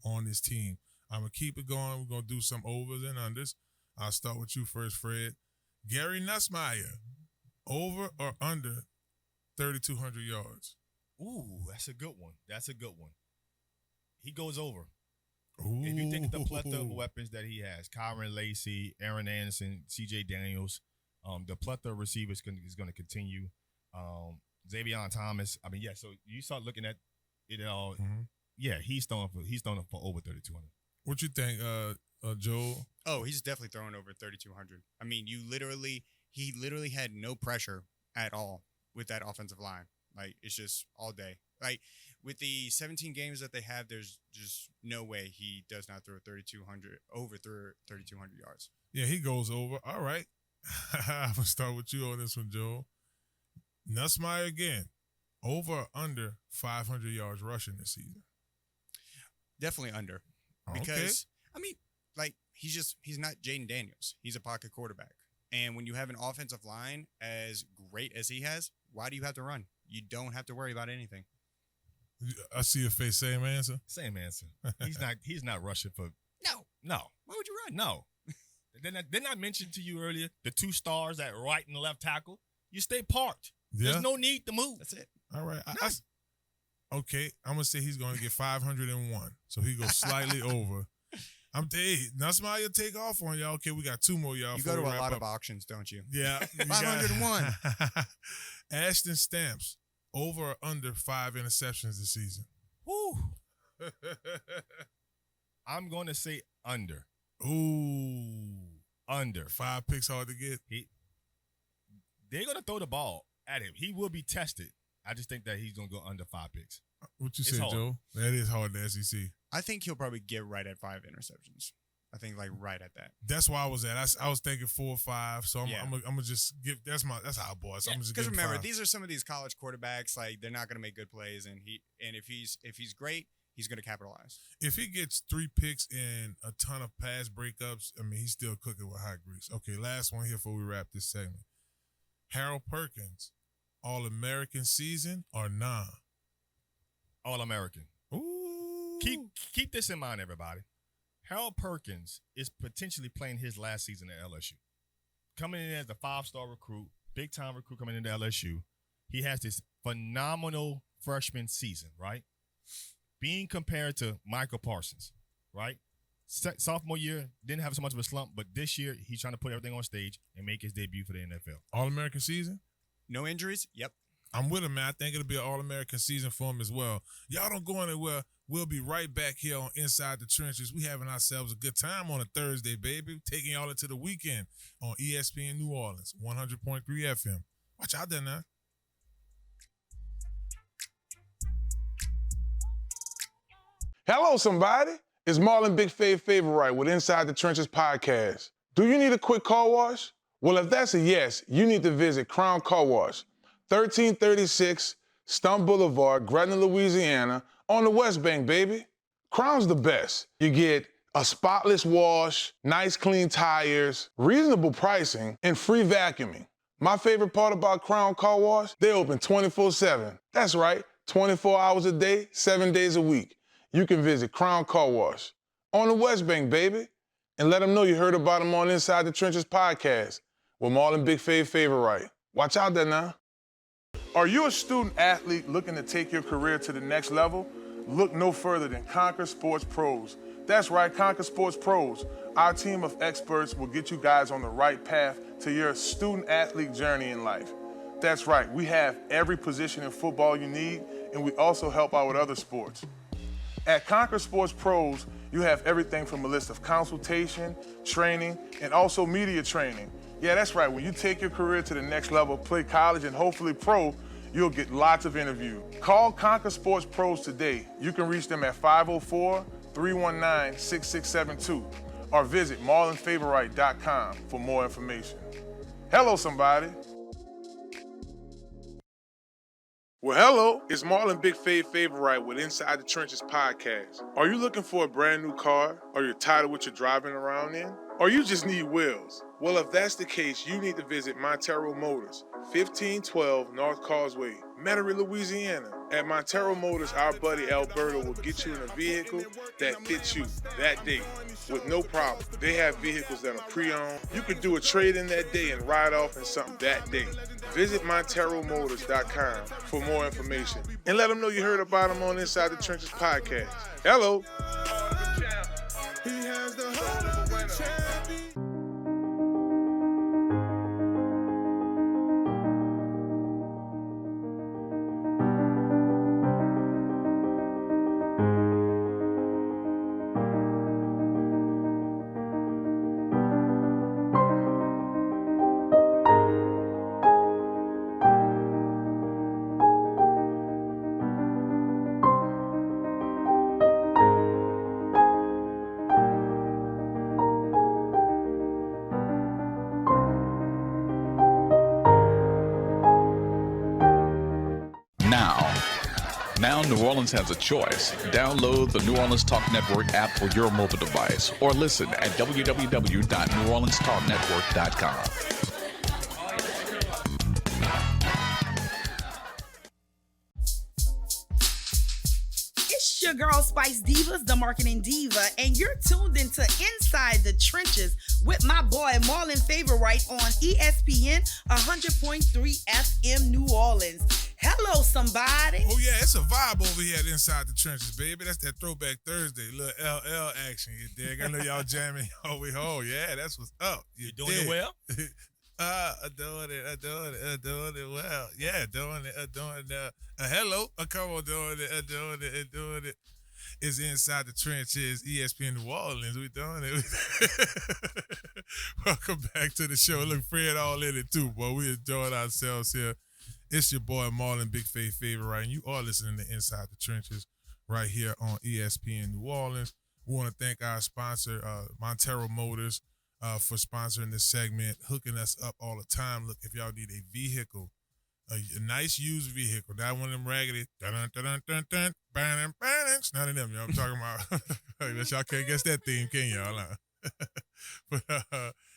on this team. I'm going to keep it going. We're going to do some overs and unders. I'll start with you first, Fred. Gary Nussmeier, over or under 3,200 yards? Ooh, that's a good one. He goes over. Ooh. If you think of the plethora of weapons that he has, Kyron Lacey, Aaron Anderson, C.J. Daniels, the plethora of receivers is going to continue. Xavier Thomas. I mean, yeah. So you start looking at it all. Yeah, he's throwing for over 3,200. What you think, Joel? Oh, he's definitely throwing over 3,200. I mean, he literally had no pressure at all with that offensive line. Like it's just all day. Like with the 17 games that they have, there's just no way he does not throw over 3,200 yards. Yeah, he goes over. All right. I'm going to start with you on this one, Joel. Nussmeier again. Over or under 500 yards rushing this season? Definitely under. Because, I mean, like, he's not Jaden Daniels. He's a pocket quarterback. And when you have an offensive line as great as he has, why do you have to run? You don't have to worry about anything. I see your face. Same answer? Same answer. He's not rushing for... No. Why would you run? No. Didn't I mention to you earlier the two stars at right and left tackle? You stay parked. Yeah. There's no need to move. That's it. All right. Okay. I'm going to say he's going to get 501. So he goes slightly over. Nussmeier take off on y'all. Okay, we got two more, y'all. You go to a lot of auctions, don't you? Yeah. 501. Ashton Stamps, over or under 5 interceptions this season? Woo. I'm going to say under. Ooh. Under. 5 picks hard to get. They're going to throw the ball at him. He will be tested. I just think that he's going to go under 5 picks. What you It's say, hard. Joe? That is hard in the SEC. I think he'll probably get right at 5 interceptions. I think like right at that. That's where I was at. I was thinking 4 or 5. So I'm Yeah. gonna just give. That's how I bought. So I'm just Because give him remember, 5. these are some of these college quarterbacks. Like they're not going to make good plays, and if he's great, he's going to capitalize. If he gets 3 picks and a ton of pass breakups, I mean, he's still cooking with hot grease. Okay, last one here before we wrap this segment. Harold Perkins, All-American season or non? All-American. Ooh. Keep this in mind, everybody. Harold Perkins is potentially playing his last season at LSU. Coming in as a 5-star recruit, big-time recruit coming into LSU. He has this phenomenal freshman season, right? Being compared to Michael Parsons, right? Sophomore year, didn't have so much of a slump, but this year, he's trying to put everything on stage and make his debut for the NFL. All-American season? No injuries? Yep. I'm with him, man. I think it'll be an All-American season for him as well. Y'all don't go anywhere. We'll be right back here on Inside the Trenches. We having ourselves a good time on a Thursday, baby. Taking y'all into the weekend on ESPN New Orleans, 100.3 FM. Watch out there now. Hello, somebody. It's Marlon Favorite with Inside the Trenches podcast. Do you need a quick car wash? Well, if that's a yes, you need to visit Crown Car Wash, 1336 Stumpf Boulevard, Gretna, Louisiana, on the West Bank, baby. Crown's the best. You get a spotless wash, nice clean tires, reasonable pricing, and free vacuuming. My favorite part about Crown Car Wash, they open 24/7. That's right, 24 hours a day, 7 days a week. You can visit Crown Car Wash on the West Bank, baby, and let them know you heard about them on Inside the Trenches podcast with Marlon Favorite. Watch out there now. Are you a student athlete looking to take your career to the next level? Look no further than Conquer Sports Pros. That's right, Conquer Sports Pros. Our team of experts will get you guys on the right path to your student athlete journey in life. That's right, we have every position in football you need, and we also help out with other sports. At Conquer Sports Pros, you have everything from a list of consultation, training, and also media training. Yeah, that's right. When you take your career to the next level, play college, and hopefully pro, you'll get lots of interviews. Call Conquer Sports Pros today. You can reach them at 504-319-6672 or visit marlonfavorite.com for more information. Hello, somebody. Well, hello, it's Marlon Favorite with Inside the Trenches podcast. Are you looking for a brand new car? Or you're tired of what you're driving around in? Or you just need wheels? Well, if that's the case, you need to visit Montero Motors, 1512 North Causeway, Metairie, Louisiana. At Montero Motors, our buddy Alberto will get you in a vehicle that fits you that day with no problem. They have vehicles that are pre-owned. You could do a trade-in that day and ride off in something that day. Visit MonteroMotors.com for more information and let them know you heard about them on Inside the Trenches podcast. Hello. Now New Orleans has a choice. Download the New Orleans Talk Network app for your mobile device or listen at www.neworleanstalknetwork.com. It's your girl Spice Divas, the marketing diva, and you're tuned into Inside the Trenches with my boy Marlon Favorite on ESPN 100.3 FM New Orleans. Hello, somebody. Oh, yeah, it's a vibe over here at Inside the Trenches, baby. That's that Throwback Thursday, little LL action, you dig? I know y'all jamming over here. Oh, yeah, that's what's up. You doing it well? Doing it well. Yeah, doing it. Hello. Come on, doing it. It's Inside the Trenches, ESPN New Orleans. We doing it. Welcome back to the show. Look, Fred all in it, too, boy. We enjoying ourselves here It's your boy Marlon Favorite, right? And you are listening to Inside the Trenches right here on ESPN New Orleans. We want to thank our sponsor, Montero Motors, for sponsoring this segment, hooking us up all the time. Look, if y'all need a vehicle, a nice used vehicle, not one of them raggedy, none of them, y'all. I'm talking about, y'all can't guess that theme, can y'all? But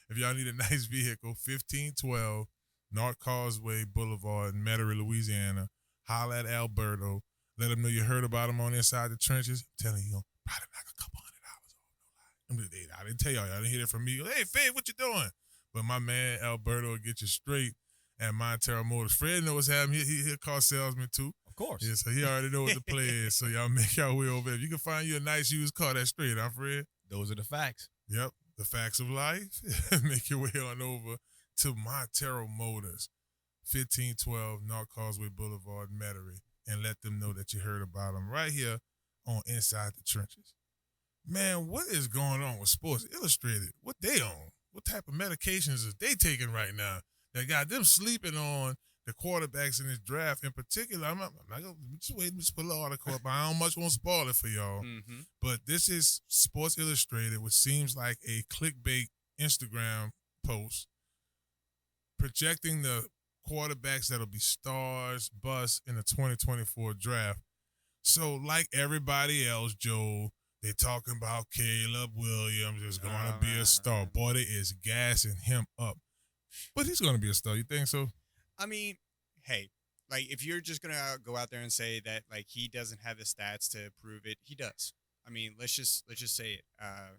if y'all need a nice vehicle, 1512 North Causeway Boulevard in Metairie, Louisiana, holla at Alberto. Let him know you heard about him on Inside the Trenches. I'm telling you, probably knock a couple $100 off. I didn't tell y'all. Y'all didn't hear that from me. Hey, Faye, what you doing? But my man Alberto will get you straight at Montero Motors. Fred knows what's happening. He'll call salesman too. Of course. Yeah, so he already know what the play is. So y'all make y'all way over there. If you can find you a nice used car, that's straight, huh, Fred? Those are the facts. Yep, the facts of life. Make your way on over to Montero Motors, 1512 North Causeway Boulevard, Metairie, and let them know that you heard about them right here on Inside the Trenches. Man, what is going on with Sports Illustrated? What they on? What type of medications is they taking right now that got them sleeping on the quarterbacks in this draft in particular? I'm not going to just wait to put an article up. I don't much want to spoil it for y'all. Mm-hmm. But this is Sports Illustrated, which seems like a clickbait Instagram post projecting the quarterbacks that'll be stars, busts in the 2024 draft. So like everybody else, Joe, they talking about Caleb Williams is going to be a star. Boy, they is gassing him up. But he's going to be a star. You think so? I mean, hey, like if you're just going to go out there and say that like he doesn't have the stats to prove it, he does. I mean, let's just say it. I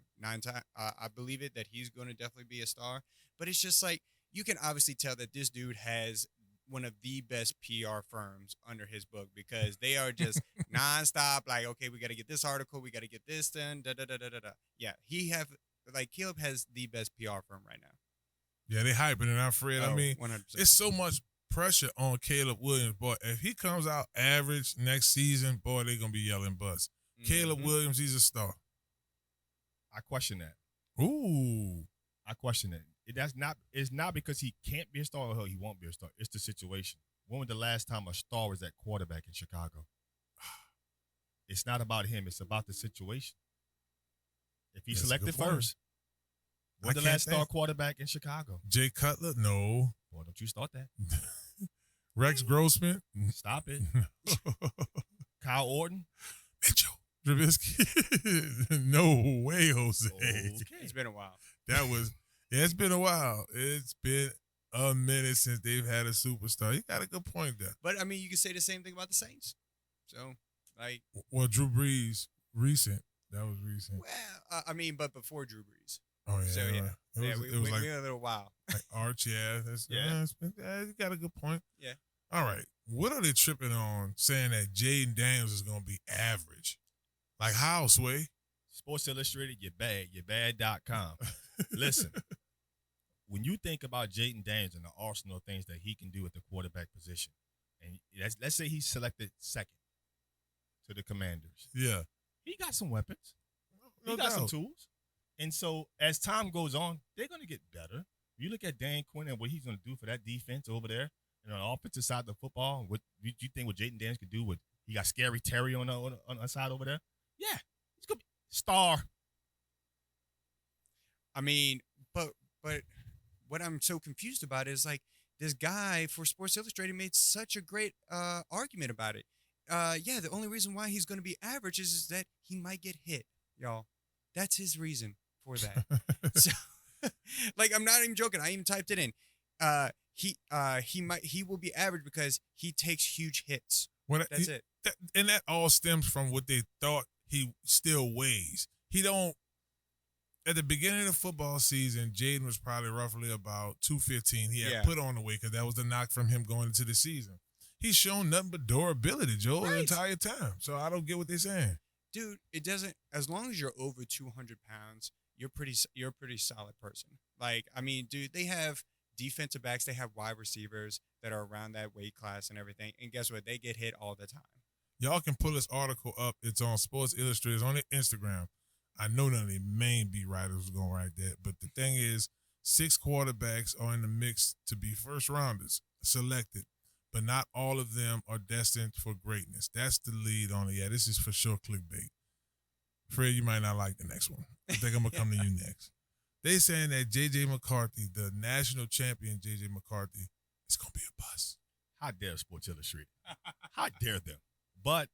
believe it that he's going to definitely be a star. But it's just like you can obviously tell that this dude has one of the best PR firms under his book because they are just nonstop. Like, okay, we got to get this article, we got to get this done. Yeah, Caleb has the best PR firm right now. Yeah, they hyping it out, Fred. I mean, 100%. It's so much pressure on Caleb Williams, boy. If he comes out average next season, boy, they're gonna be yelling bust. Mm-hmm. Caleb Williams, he's a star. I question that. Ooh, I question it. It's not because he can't be a star or he won't be a star. It's the situation. When was the last time a star was at quarterback in Chicago? It's not about him. It's about the situation. If he's selected first, when's the last star quarterback in Chicago? Jay Cutler? No. Well, don't you start that. Rex Grossman? Stop it. Kyle Orton? Mitchell Trubisky? No way, Jose. Okay. It's been a while. It's been a while. It's been a minute since they've had a superstar. You got a good point there. But, I mean, you can say the same thing about the Saints. So, like. Well, Drew Brees, recent. That was recent. Well, I mean, but before Drew Brees. Oh, yeah. So, yeah. It was like a little while. Like Arch, yeah. You got a good point. Yeah. All right. What are they tripping on saying that Jaden Daniels is going to be average? Like how, Sway? Sports Illustrated, you're bad. You're bad.com. Listen, when you think about Jaden Daniels and the arsenal of things that he can do at the quarterback position, and let's say he's selected second to the Commanders. Yeah. He got some weapons. No he got doubt. some tools. And so as time goes on, they're going to get better. You look at Dan Quinn and what he's going to do for that defense over there, and on the offensive side of the football, what do you think what Jaden Daniels could do? He got Scary Terry on the side over there? Yeah. He's going to be star. I mean, but what I'm so confused about is like this guy for Sports Illustrated made such a great argument about it. The only reason why he's going to be average is that he might get hit, y'all. That's his reason for that. So, like, I'm not even joking. I even typed it in. He will be average because he takes huge hits. That's it. And that all stems from what they thought he still weighs. He don't. At the beginning of the football season, Jaden was probably roughly about 215. He had put on the weight because that was the knock from him going into the season. He's shown nothing but durability, Joe, the entire time. So I don't get what they're saying. Dude, it doesn't. As long as you're over 200 pounds, you're a pretty solid person. Like, I mean, dude, they have defensive backs, they have wide receivers that are around that weight class and everything. And guess what? They get hit all the time. Y'all can pull this article up. It's on Sports Illustrated. It's on their Instagram. I know none of the main beat writers was going to write that. But the thing is, 6 quarterbacks are in the mix to be first rounders selected. but not all of them are destined for greatness. That's the lead on it. Yeah, this is for sure clickbait. Fred, you might not like the next one. I think I'm going to come to you next. They saying that J.J. McCarthy, the national champion J.J. McCarthy, is going to be a bust. How dare Sports Illustrated? How dare them? But.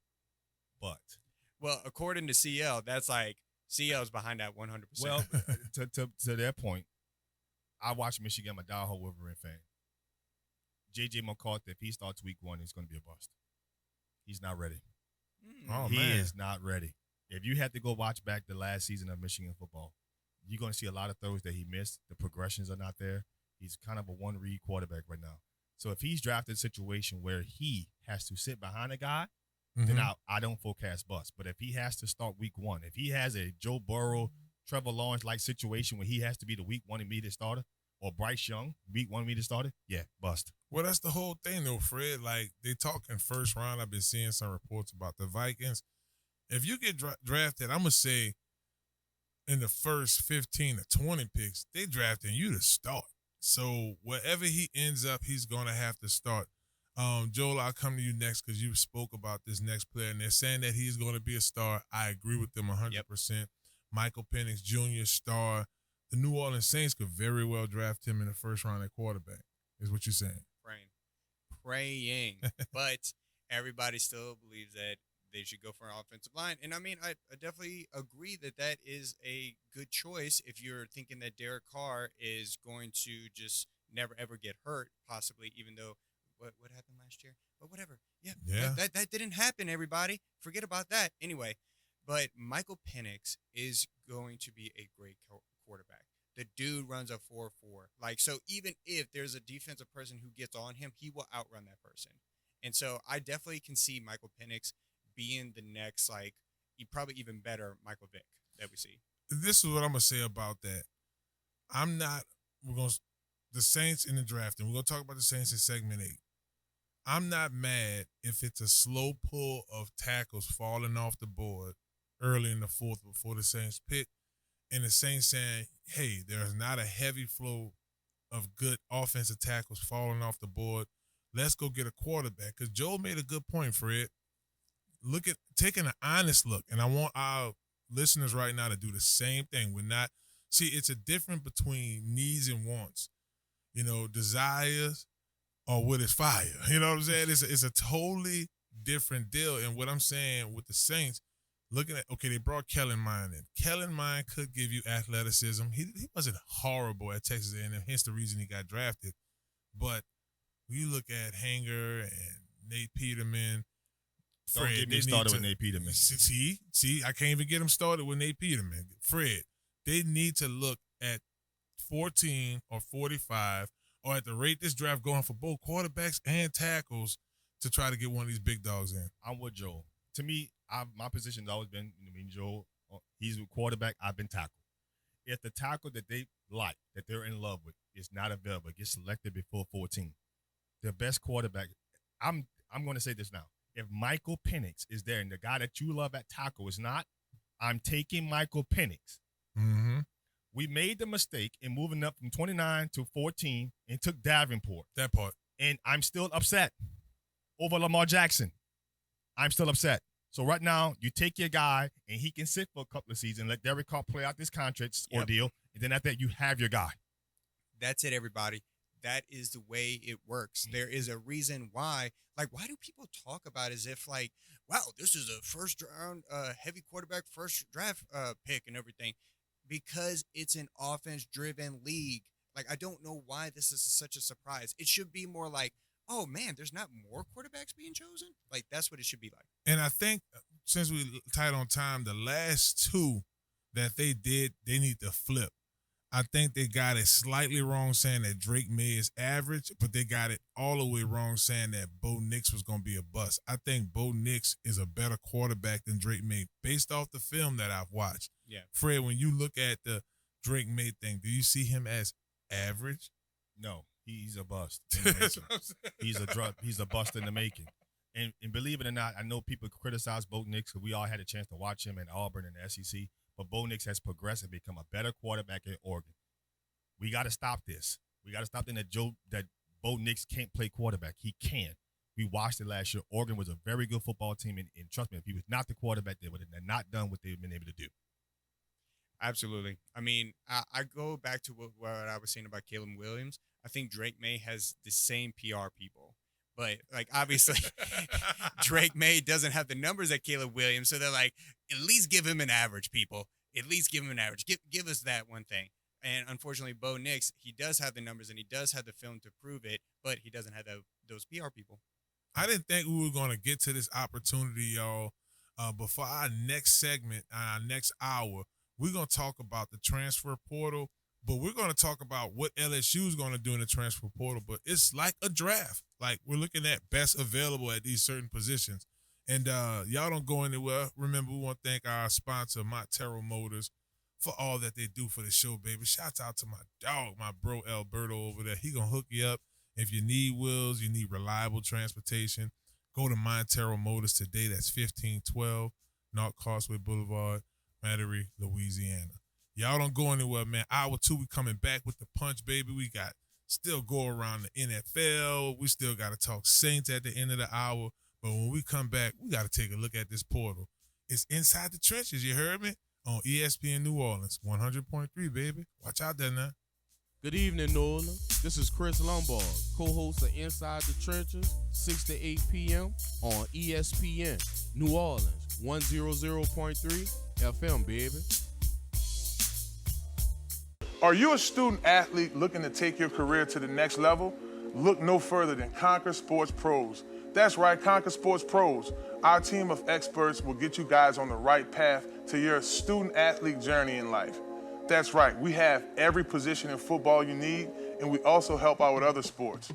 Well, according to CL, that's like CL's behind that 100%. Well, to their point, I watch Michigan. I'm a diehard Wolverine fan. J.J. McCarthy, if he starts week 1, he's going to be a bust. He's not ready. He is not ready. If you had to go watch back the last season of Michigan football, you're going to see a lot of throws that he missed. The progressions are not there. He's kind of a one-read quarterback right now. So if he's drafted a situation where he has to sit behind a guy, then I don't forecast bust. But if he has to start week 1, if he has a Joe Burrow, Trevor Lawrence-like situation where he has to be the week 1 immediate starter, or Bryce Young, week 1 immediate starter, yeah, bust. Well, that's the whole thing, though, Fred. Like, they talking first round. I've been seeing some reports about the Vikings. If you get drafted, I'm going to say in the first 15 to 20 picks, they drafting you to start. So wherever he ends up, he's going to have to start. Joel, I'll come to you next because you spoke about this next player, and they're saying that he's going to be a star. I agree with them 100%. Yep. Michael Penix Jr., star. The New Orleans Saints could very well draft him in the first round at quarterback, is what you're saying. Praying. But everybody still believes that they should go for an offensive line. And, I mean, I definitely agree that that is a good choice if you're thinking that Derek Carr is going to just never, ever get hurt, possibly, even though what happened last year? But whatever. Yeah. That didn't happen, everybody. Forget about that. Anyway, but Michael Penix is going to be a great quarterback. The dude runs a 4.4. Like, so even if there's a defensive person who gets on him, he will outrun that person. And so I definitely can see Michael Penix being the next, like, probably even better Michael Vick that we see. This is what I'm going to say about that. The Saints in the draft, and we're going to talk about the Saints in segment 8. I'm not mad if it's a slow pull of tackles falling off the board early in the fourth before the Saints pick, and the Saints saying, hey, there's not a heavy flow of good offensive tackles falling off the board. Let's go get a quarterback. Because Joe made a good point, Fred. Look at taking an honest look, and I want our listeners right now to do the same thing. It's a difference between needs and wants. Desires or what is fire. You know what I'm saying? It's a totally different deal. And what I'm saying with the Saints, looking at, they brought Kellen Mond in. Kellen Mond could give you athleticism. He wasn't horrible at Texas A&M, hence the reason he got drafted. But when you look at Hanger and Nate Peterman, Fred, don't get me started with Nate Peterman. See, I can't even get him started with Nate Peterman. Fred, they need to look at 14 or 45, or at the rate this draft going for both quarterbacks and tackles to try to get one of these big dogs in. I'm with Joel. To me, my position's always been, Joel, he's a quarterback, I've been tackle. If the tackle that they like, that they're in love with, is not available, gets selected before 14, their best quarterback, I'm going to say this now. If Michael Penix is there and the guy that you love at tackle is not, I'm taking Michael Penix. Mm-hmm. We made the mistake in moving up from 29 to 14 and took Davenport. That part. And I'm still upset over Lamar Jackson. I'm still upset. So right now, you take your guy, and he can sit for a couple of seasons, let Derek Carr play out this contract ordeal, and then after that, you have your guy. That's it, everybody. That is the way it works. There is a reason why. Like, why do people talk about it as if, like, wow, this is a first-round heavy quarterback, first draft pick and everything? Because it's an offense-driven league. Like, I don't know why this is such a surprise. It should be more like, oh, man, there's not more quarterbacks being chosen? Like, that's what it should be like. And I think since we tied on time, the last two that they did, they need to flip. I think they got it slightly wrong saying that Drake May is average, but they got it all the way wrong saying that Bo Nix was going to be a bust. I think Bo Nix is a better quarterback than Drake May based off the film that I've watched. Yeah. Fred, when you look at the Drake May thing, do you see him as average? No, he's a bust. He's a bust in the making. And believe it or not, I know people criticize Bo Nix because we all had a chance to watch him at Auburn and the SEC. But Bo Nix has progressed and become a better quarterback at Oregon. We got to stop this. We got to stop that Bo Nix can't play quarterback. He can. We watched it last year. Oregon was a very good football team, and trust me, if he was not the quarterback, they would have not done what they've been able to do. Absolutely. I mean, I go back to what I was saying about Caleb Williams. I think Drake May has the same PR people. But, like, obviously, Drake May doesn't have the numbers that Caleb Williams, so they're like, at least give him an average, people. At least give him an average. Give us that one thing. And, unfortunately, Bo Nix, he does have the numbers, and he does have the film to prove it, but he doesn't have those PR people. I didn't think we were going to get to this opportunity, y'all. But for our next segment, our next hour, we're going to talk about the transfer portal, but we're going to talk about what LSU is going to do in the transfer portal. But it's like a draft. Like, we're looking at best available at these certain positions. And y'all don't go anywhere. Remember, we want to thank our sponsor, Montero Motors, for all that they do for the show, baby. Shouts out to my dog, my bro Alberto over there. He going to hook you up. If you need wheels, you need reliable transportation, go to Montero Motors today. That's 1512 North Causeway Boulevard, Metairie, Louisiana. Y'all don't go anywhere, man. Hour 2, we coming back with the punch, baby. We got still go around the NFL. We still got to talk Saints at the end of the hour. But when we come back, we got to take a look at this portal. It's Inside the Trenches, you heard me? On ESPN New Orleans, 100.3, baby. Watch out there now. Good evening, New Orleans. This is Chris Lombard, co-host of Inside the Trenches, 6 to 8 p.m. on ESPN New Orleans, 100.3 FM, baby. Are you a student athlete looking to take your career to the next level? Look no further than Conquer Sports Pros. That's right, Conquer Sports Pros. Our team of experts will get you guys on the right path to your student athlete journey in life. That's right, we have every position in football you need, and we also help out with other sports.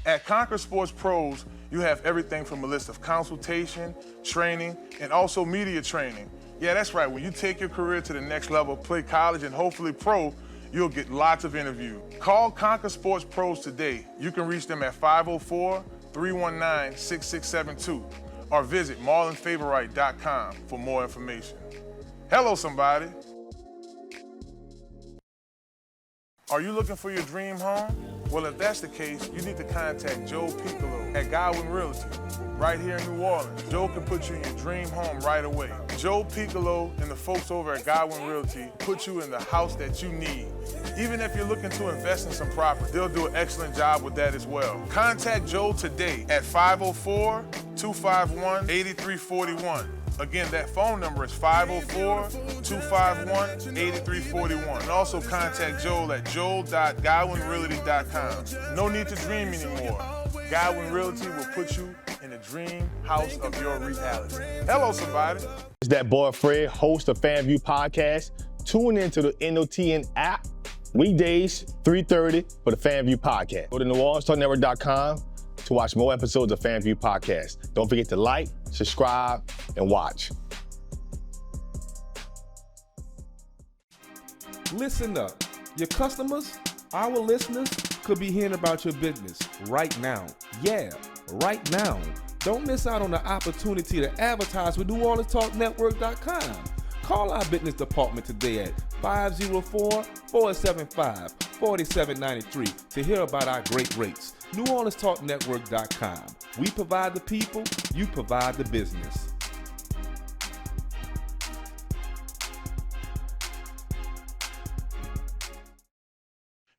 At Conquer Sports Pros, you have everything from a list of consultation, training, and also media training. Yeah, that's right, when you take your career to the next level, play college and hopefully pro, you'll get lots of interviews. Call Conquer Sports Pros today. You can reach them at 504-319-6672 or visit marlonfavorite.com for more information. Hello, somebody. Are you looking for your dream home? Well, if that's the case, you need to contact Joe Picolo at Godwyn Realty, right here in New Orleans. Joe can put you in your dream home right away. Joe Picolo and the folks over at Godwyn Realty put you in the house that you need. Even if you're looking to invest in some property, they'll do an excellent job with that as well. Contact Joe today at 504-251-8341. Again, that phone number is 504-251-8341. And also contact Joel at joel.godwynrealty.com. No need to dream anymore. Godwyn Realty will put you in the dream house of your reality. Hello, somebody. It's Dat Boy Fred, host of FanView Podcast. Tune into the NOTN app, weekdays, 3:30 for the FanView Podcast. Go to NewOrleansTalkNetwork.com to watch more episodes of FanView Podcast. Don't forget to like, subscribe, and watch. Listen up. Your customers, our listeners, could be hearing about your business right now. Yeah, right now. Don't miss out on the opportunity to advertise with NewOrleansTalkNetwork.com. Call our business department today at 504-475-4793 to hear about our great rates. NewOrleansTalkNetwork.com. We provide the people, you provide the business.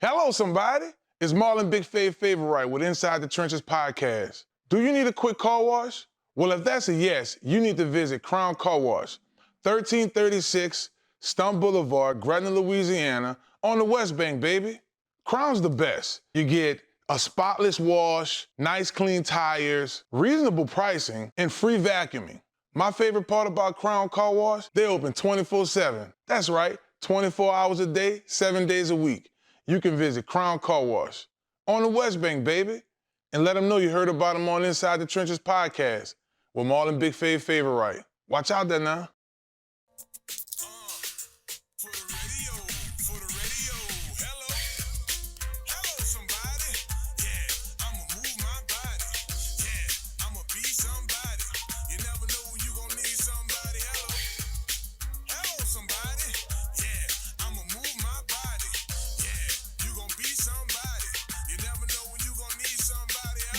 Hello, somebody. It's Marlon Favorite with Inside the Trenches Podcast. Do you need a quick car wash? Well, if that's a yes, you need to visit Crown Car Wash, 1336 Stumpf Boulevard, Gretna, Louisiana, on the West Bank, baby. Crown's the best. You get a spotless wash, nice clean tires, reasonable pricing, and free vacuuming. My favorite part about Crown Car Wash, they open 24/7. That's right, 24 hours a day, 7 days a week. You can visit Crown Car Wash on the West Bank, baby, and let them know you heard about them on Inside the Trenches Podcast with Marlon Favorite. Watch out there now.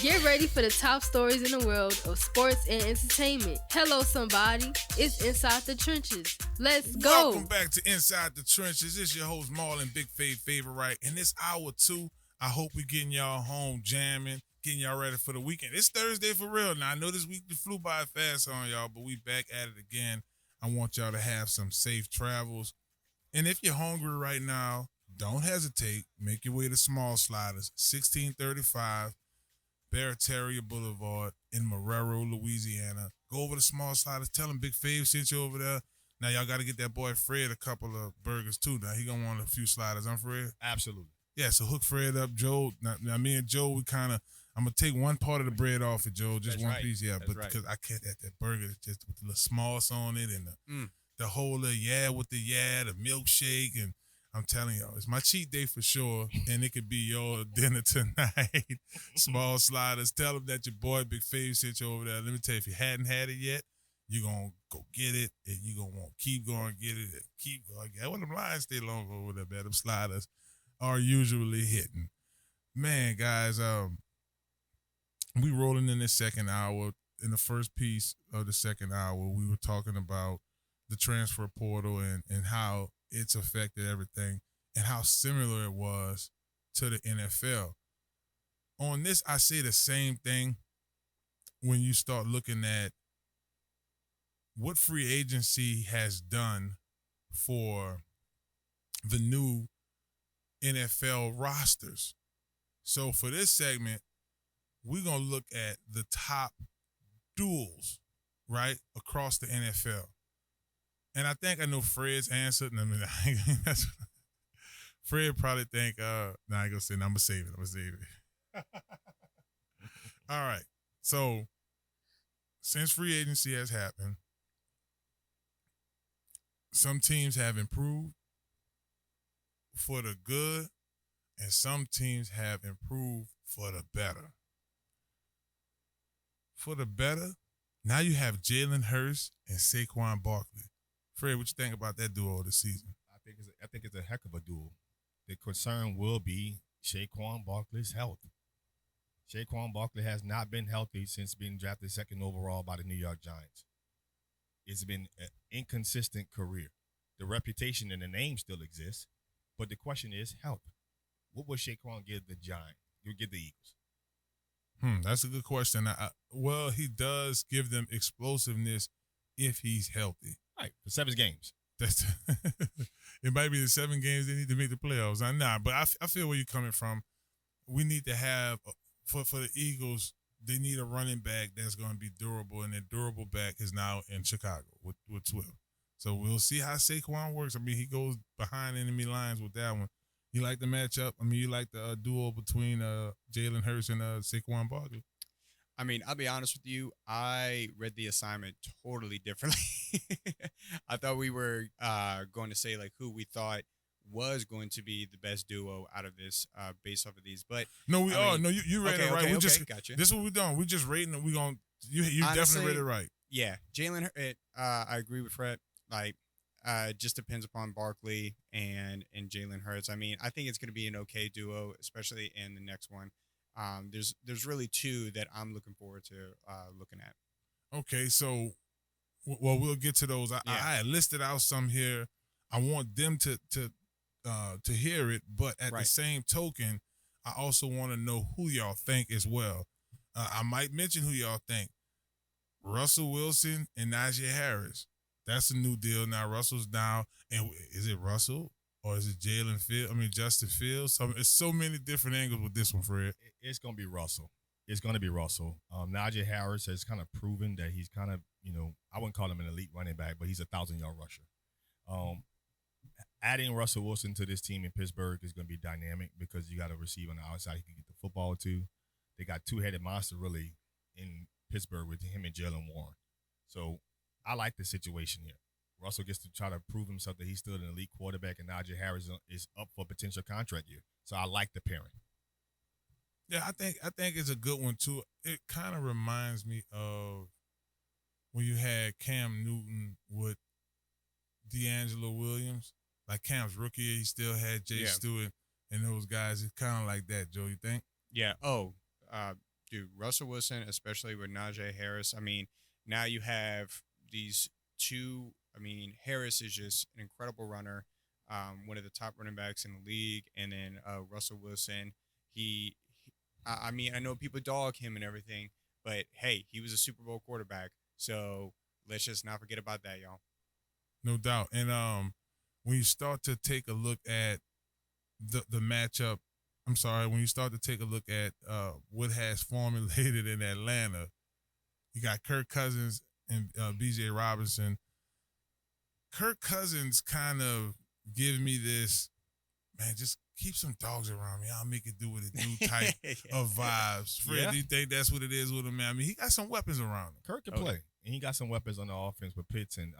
Get ready for the top stories in the world of sports and entertainment. Hello, somebody. It's Inside the Trenches. Let's go. Welcome back to Inside the Trenches. It's your host, Marlon Favorite Weekdays. And this hour 2, I hope we're getting y'all home jamming, getting y'all ready for the weekend. It's Thursday for real. Now, I know this week flew by fast on y'all, but we back at it again. I want y'all to have some safe travels. And if you're hungry right now, don't hesitate. Make your way to Small Sliders, 1635 Barataria Boulevard in Marrero, Louisiana. Go over to Small Sliders. Tell them Big Fav sent you over there. Now, y'all got to get that boy Fred a couple of burgers, too. Now, he going to want a few sliders. I'm Fred? Absolutely. Yeah, so hook Fred up. Joe, now me and Joe, we kind of, I'm going to take one part of the bread off of Joe, just one piece. Yeah, but because I can't have that burger just with the little small sauce on it and the whole little the milkshake, and I'm telling y'all, it's my cheat day for sure, and it could be your dinner tonight. Small Sliders. Tell them that your boy Big Fav sent you over there. Let me tell you, if you hadn't had it yet, you're going to go get it, and you're going to want to keep going get it, and keep going get it. When them lines stay long over there, man, them sliders are usually hitting. Man, guys, we rolling in this second hour. In the first piece of the second hour, we were talking about the transfer portal and how it's affected everything and how similar it was to the NFL. On this, I say the same thing when you start looking at what free agency has done for the new NFL rosters. So for this segment, we're going to look at the top duels, right, across the NFL. And I think I know Fred's answer. I mean, Fred probably think, I ain't going to say, I'm going to save it. All right. So, since free agency has happened, some teams have improved for the good, and some teams have improved for the better. For the better, now you have Jalen Hurts and Saquon Barkley. Fred, what you think about that duo this season? I think it's a heck of a duel. The concern will be Saquon Barkley's health. Saquon Barkley has not been healthy since being drafted second overall by the New York Giants. It's been an inconsistent career. The reputation and the name still exists, but the question is health. What will Saquon give the Giants? You'll give the Eagles. That's a good question. Well, he does give them explosiveness if he's healthy. Right, for 7 games. That's it might be the 7 games they need to make the playoffs. But I feel where you're coming from. We need to have, for the Eagles, they need a running back that's going to be durable, and their durable back is now in Chicago with Swift. So we'll see how Saquon works. I mean, he goes behind enemy lines with that one. You like the matchup? I mean, you like the duel between Jalen Hurts and Saquon Barkley? I mean, I'll be honest with you. I read the assignment totally differently. I thought we were going to say like who we thought was going to be the best duo out of this based off of these. But no, we are. No, you read it right. Okay, we just gotcha. This is what we're doing. We just rating it. We going you honestly, definitely read it right. Yeah, Jalen. I agree with Fred. Like, it just depends upon Barkley and Jalen Hurts. I mean, I think it's going to be an okay duo, especially in the next one. There's really 2 that I'm looking forward to looking at. Okay, so we'll get to those. I had listed out some here. I want them to hear it, but at the same token, I also want to know who y'all think as well. I might mention who y'all think. Russell Wilson and Najee Harris. That's a new deal now. Russell's down, and is it Russell? Or is it Justin Fields? It's so many different angles with this one, Fred. It's going to be Russell. It's going to be Russell. Najee Harris has kind of proven that he's kind of, I wouldn't call him an elite running back, but he's a 1,000-yard rusher. Adding Russell Wilson to this team in Pittsburgh is going to be dynamic because you got a receiver on the outside he can get the football to. They got 2-headed monster really in Pittsburgh with him and Jalen Warren. So I like the situation here. Russell gets to try to prove himself that he's still an elite quarterback, and Najee Harris is up for a potential contract year. So I like the pairing. Yeah, I think it's a good one too. It kind of reminds me of when you had Cam Newton with D'Angelo Williams. Like Cam's rookie year, he still had Jay Stewart and those guys. It's kind of like that, Joe. You think? Yeah. dude, Russell Wilson, especially with Najee Harris. I mean, now you have these two. I mean, Harris is just an incredible runner, one of the top running backs in the league, and then Russell Wilson. I mean, I know people dog him and everything, but hey, he was a Super Bowl quarterback, so let's just not forget about that, y'all. No doubt. And when you start to take a look at the matchup, when you start to take a look at what has formulated in Atlanta, you got Kirk Cousins and B.J. Robinson. Kirk Cousins kind of gives me this, man, just keep some dogs around me. I'll make it do what it do type of vibes. Fred, do you think that's what it is with him, man? I mean, he got some weapons around him. Kirk can play. And he got some weapons on the offense with Pitts and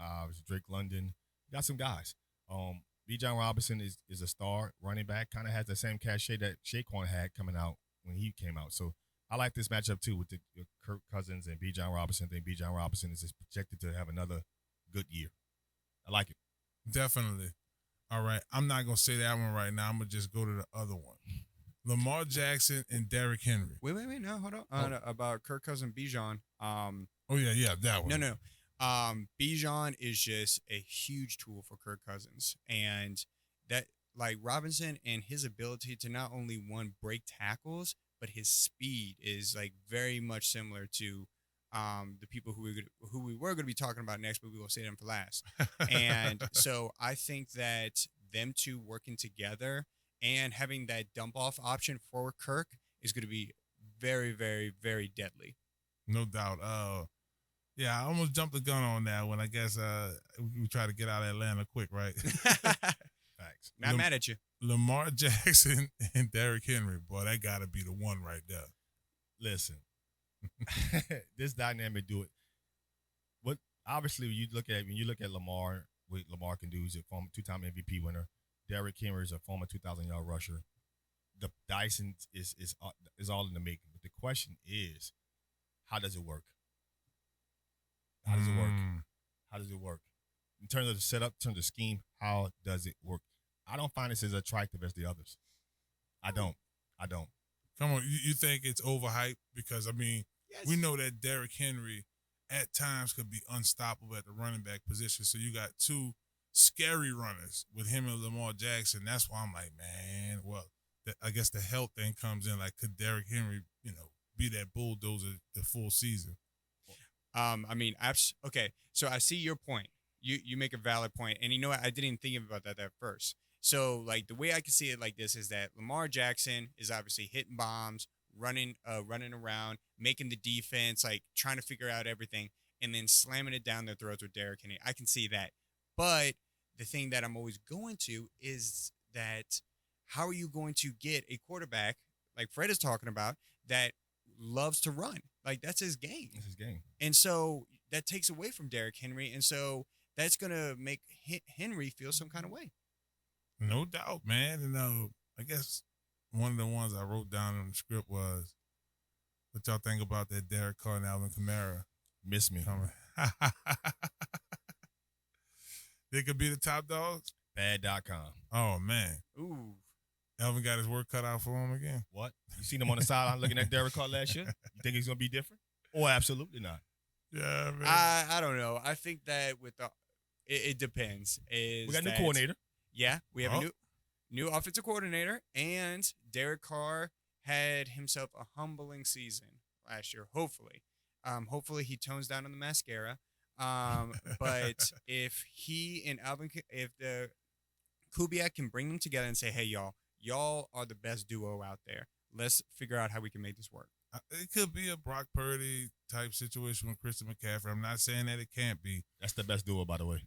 Drake London. He got some guys. Bijan Robinson is a star running back, kind of has the same cachet that Saquon had coming out when he came out. So I like this matchup, too, with the Kirk Cousins and Bijan Robinson. I think Bijan Robinson is projected to have another good year. I like it. Definitely. All right. I'm not going to say that one right now. I'm going to just go to the other one. Lamar Jackson and Derrick Henry. Wait. No, hold on. About Kirk Cousins, Bijan. That one. No. Bijan is just a huge tool for Kirk Cousins. And that, like, Robinson and his ability to not only, one, break tackles, but his speed is, like, very much similar to the people who we were going to be talking about next, but we will say them for last. And so I think that them two working together and having that dump off option for Kirk is going to be very, very, very deadly. No doubt. I almost jumped the gun on that one. I guess we try to get out of Atlanta quick, right? Facts. Not mad at you. Lamar Jackson and Derrick Henry. Boy, that got to be the one right there. Listen. This dynamic do it. What obviously when you look at Lamar, what Lamar can do, he's a former 2-time MVP winner. Derrick Henry is a former 2,000-yard rusher. The Dyson is all in the making. But the question is, how does it work? How does it work? How does it work? In terms of the setup, in terms of scheme, how does it work? I don't find this as attractive as the others. I don't. Come on, you think it's overhyped? Because, I mean, we know that Derrick Henry at times could be unstoppable at the running back position. So you got two scary runners with him and Lamar Jackson. That's why I'm like, man, well, I guess the health thing comes in. Like, could Derrick Henry, be that bulldozer the full season? Okay, so I see your point. You make a valid point. And you know what? I didn't even think about that at first. So, like, the way I can see it like this is that Lamar Jackson is obviously hitting bombs, running around, making the defense, like, trying to figure out everything, and then slamming it down their throats with Derrick Henry. I can see that. But the thing that I'm always going to is that how are you going to get a quarterback, like Fred is talking about, that loves to run? Like, that's his game. That's his game. And so that takes away from Derrick Henry, and so that's going to make Henry feel some kind of way. No doubt, man. And I guess one of the ones I wrote down in the script was, what y'all think about that Derek Carr and Alvin Kamara? Miss me. They could be the top dogs? Bad.com. Oh, man. Ooh. Alvin got his work cut out for him again. What? You seen him on the sideline looking at Derek Carr last year? You think he's going to be different? Oh, absolutely not. Yeah, man. I don't know. I think that it depends. We got a new coordinator. Yeah, we have a new offensive coordinator, and Derek Carr had himself a humbling season last year. Hopefully he tones down on the mascara. But if he and Alvin, if the Kubiak can bring them together and say, "Hey, y'all are the best duo out there. Let's figure out how we can make this work." It could be a Brock Purdy type situation with Christian McCaffrey. I'm not saying that it can't be. That's the best duo, by the way.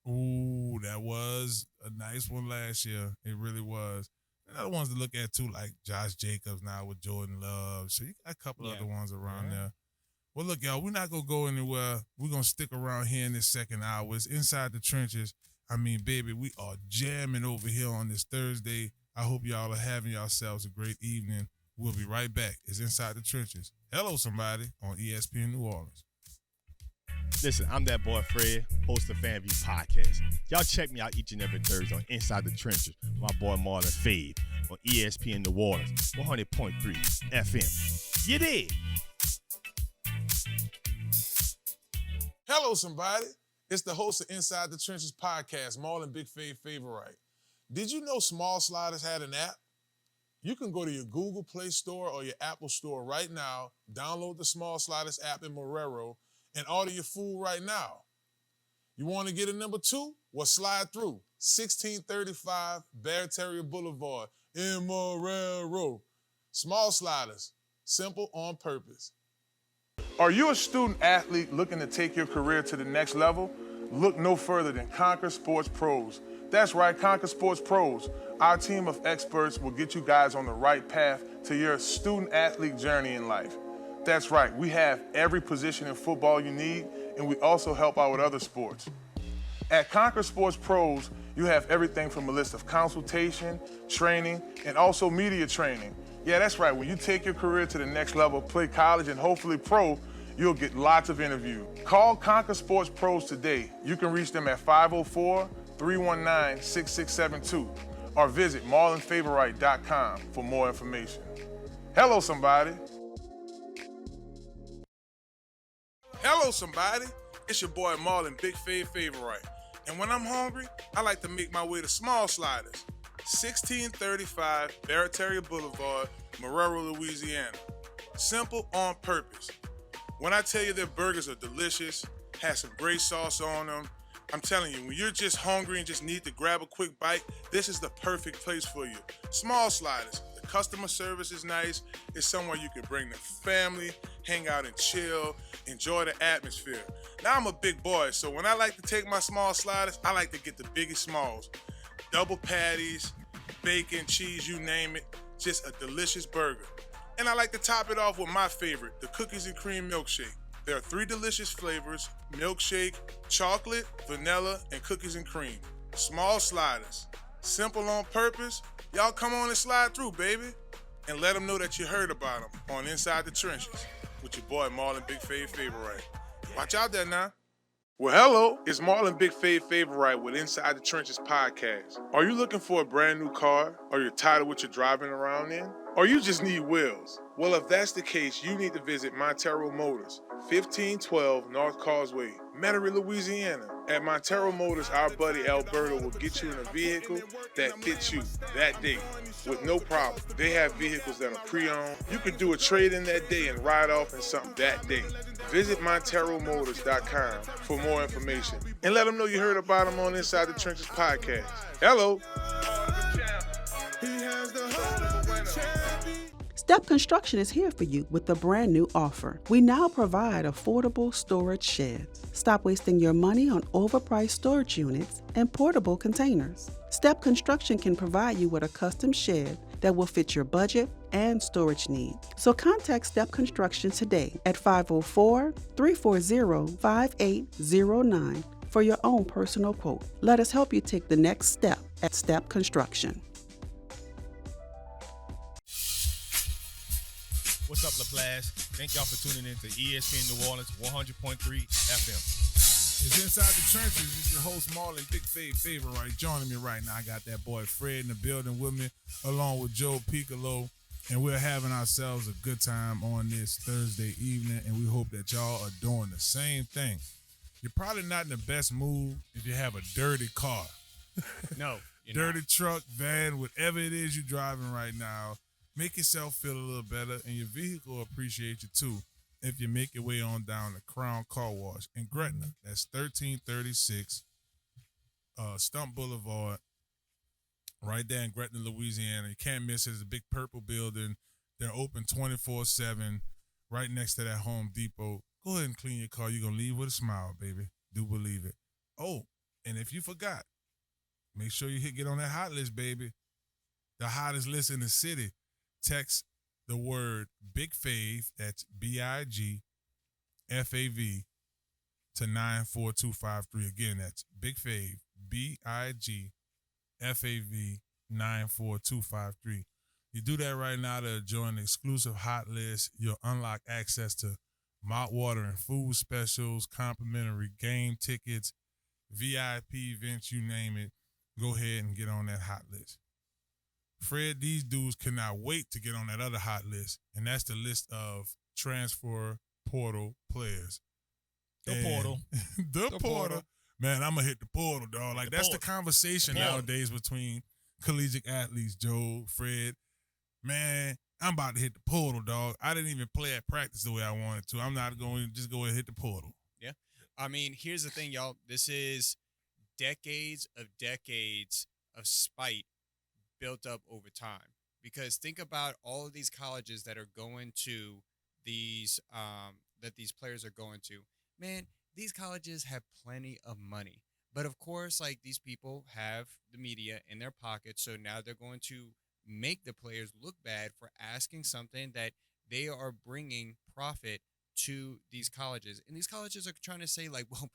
Ooh, that was a nice one last year. It really was. And other ones to look at, too, like Josh Jacobs now with Jordan Love. So you got a couple other ones around there. Well, look, y'all, we're not going to go anywhere. We're going to stick around here in this second hour. It's Inside the Trenches. I mean, baby, we are jamming over here on this Thursday. I hope y'all are having yourselves a great evening. We'll be right back. It's Inside the Trenches. Hello, somebody, on ESPN New Orleans. Listen, I'm that boy Fred, host of FanView Podcast. Y'all check me out each and every Thursday on Inside the Trenches with my boy Marlon Favorite on ESPN New Orleans, 100.3 FM. You did. Hello, somebody. It's the host of Inside the Trenches podcast, Marlon Favorite. Did you know Small Sliders had an app? You can go to your Google Play Store or your Apple Store right now, download the Small Sliders app in Marrero, and order your food right now. You want to get a number 2? Well, slide through 1635 Barataria Boulevard in Marrero. Small Sliders, simple on purpose. Are you a student athlete looking to take your career to the next level? Look no further than Conquer Sports Pros. That's right, Conquer Sports Pros. Our team of experts will get you guys on the right path to your student athlete journey in life. That's right, we have every position in football you need, and we also help out with other sports. At Conquer Sports Pros, you have everything from a list of consultation, training, and also media training. Yeah, that's right. When you take your career to the next level, play college and hopefully pro, you'll get lots of interviews. Call Conquer Sports Pros today. You can reach them at 504-319-6672 or visit marlonfavorite.com for more information. Hello, somebody. Hello, somebody. It's your boy Marlon Favorite. And when I'm hungry, I like to make my way to Small Sliders. 1635 Barataria Boulevard, Marrero, Louisiana. Simple on purpose. When I tell you their burgers are delicious, have some great sauce on them, I'm telling you, when you're just hungry and just need to grab a quick bite, this is the perfect place for you. Small Sliders. The customer service is nice. It's somewhere you can bring the family, hang out and chill, enjoy the atmosphere. Now I'm a big boy, so when I like to take my Small Sliders, I like to get the biggest smalls. Double patties, bacon, cheese, you name it. Just a delicious burger. And I like to top it off with my favorite, the cookies and cream milkshake. There are 3 delicious flavors: milkshake, chocolate, vanilla, and cookies and cream. Small Sliders. Simple on purpose. Y'all come on and slide through, baby. And let them know that you heard about them on Inside the Trenches with your boy Marlon Favorite. Watch out there now. Well, hello, it's Marlon Favorite with Inside the Trenches podcast. Are you looking for a brand new car? Or you're tired of what you're driving around in? Or you just need wheels? Well, if that's the case, you need to visit Montero Motors, 1512 North Causeway, Metairie, Louisiana. At Montero Motors, our buddy Alberto will get you in a vehicle that fits you that day with no problem. They have vehicles that are pre-owned. You can do a trade-in that day and ride off in something that day. Visit MonteroMotors.com for more information and let them know you heard about them on Inside the Trenches podcast. Hello. Step Construction is here for you with a brand new offer. We now provide affordable storage sheds. Stop wasting your money on overpriced storage units and portable containers. Step Construction can provide you with a custom shed that will fit your budget and storage needs. So contact Step Construction today at 504-340-5809 for your own personal quote. Let us help you take the next step at Step Construction. What's up, LaPlace? Thank y'all for tuning in to ESPN New Orleans 100.3 FM. It's Inside the Trenches. It's your host, Marlon Favorite. Joining me right now, I got that boy Fred in the building with me, along with Joe Picolo, and we're having ourselves a good time on this Thursday evening, and we hope that y'all are doing the same thing. You're probably not in the best mood if you have a dirty car. No. Dirty truck, van, whatever it is you're driving right now. Make yourself feel a little better, and your vehicle will appreciate you too if you make your way on down to Crown Car Wash in Gretna. That's 1336 Stumpf Boulevard, right there in Gretna, Louisiana. You can't miss it. It's a big purple building. They're open 24/7, right next to that Home Depot. Go ahead and clean your car. You're going to leave with a smile, baby. Do believe it. Oh, and if you forgot, make sure you get on that hot list, baby. The hottest list in the city. Text the word BIGFAV, that's BIGFAV, to 94253. Again, that's BIGFAV, BIGFAV, 94253. You do that right now to join the exclusive hot list. You'll unlock access to mouth watering food specials, complimentary game tickets, VIP events, you name it. Go ahead and get on that hot list. Fred, these dudes cannot wait to get on that other hot list, and that's the list of transfer portal players. The portal. the portal. Man, I'm going to hit the portal, dog. Like, that's the conversation nowadays between collegiate athletes, Joe, Fred. Man, I'm about to hit the portal, dog. I didn't even play at practice the way I wanted to. I'm not going to just go and hit the portal. Yeah. I mean, here's the thing, y'all. This is decades of spite built up over time. Because think about all of these colleges that are going to these, that these players are going to. Man, these colleges have plenty of money. But of course, like, these people have the media in their pockets. So now they're going to make the players look bad for asking something that they are bringing profit to these colleges. And these colleges are trying to say, like, well,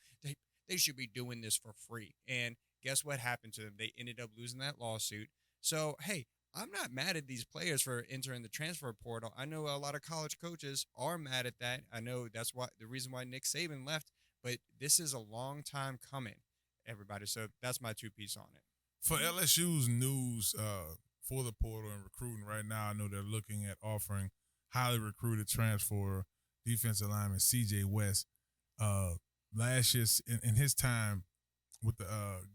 they should be doing this for free. And guess what happened to them? They ended up losing that lawsuit. So, hey, I'm not mad at these players for entering the transfer portal. I know a lot of college coaches are mad at that. I know that's why the reason why Nick Saban left, but this is a long time coming, everybody. So that's my 2 piece on it. For LSU's news for the portal and recruiting right now, I know they're looking at offering highly recruited transfer defensive lineman C.J. West. Last year, in his time with the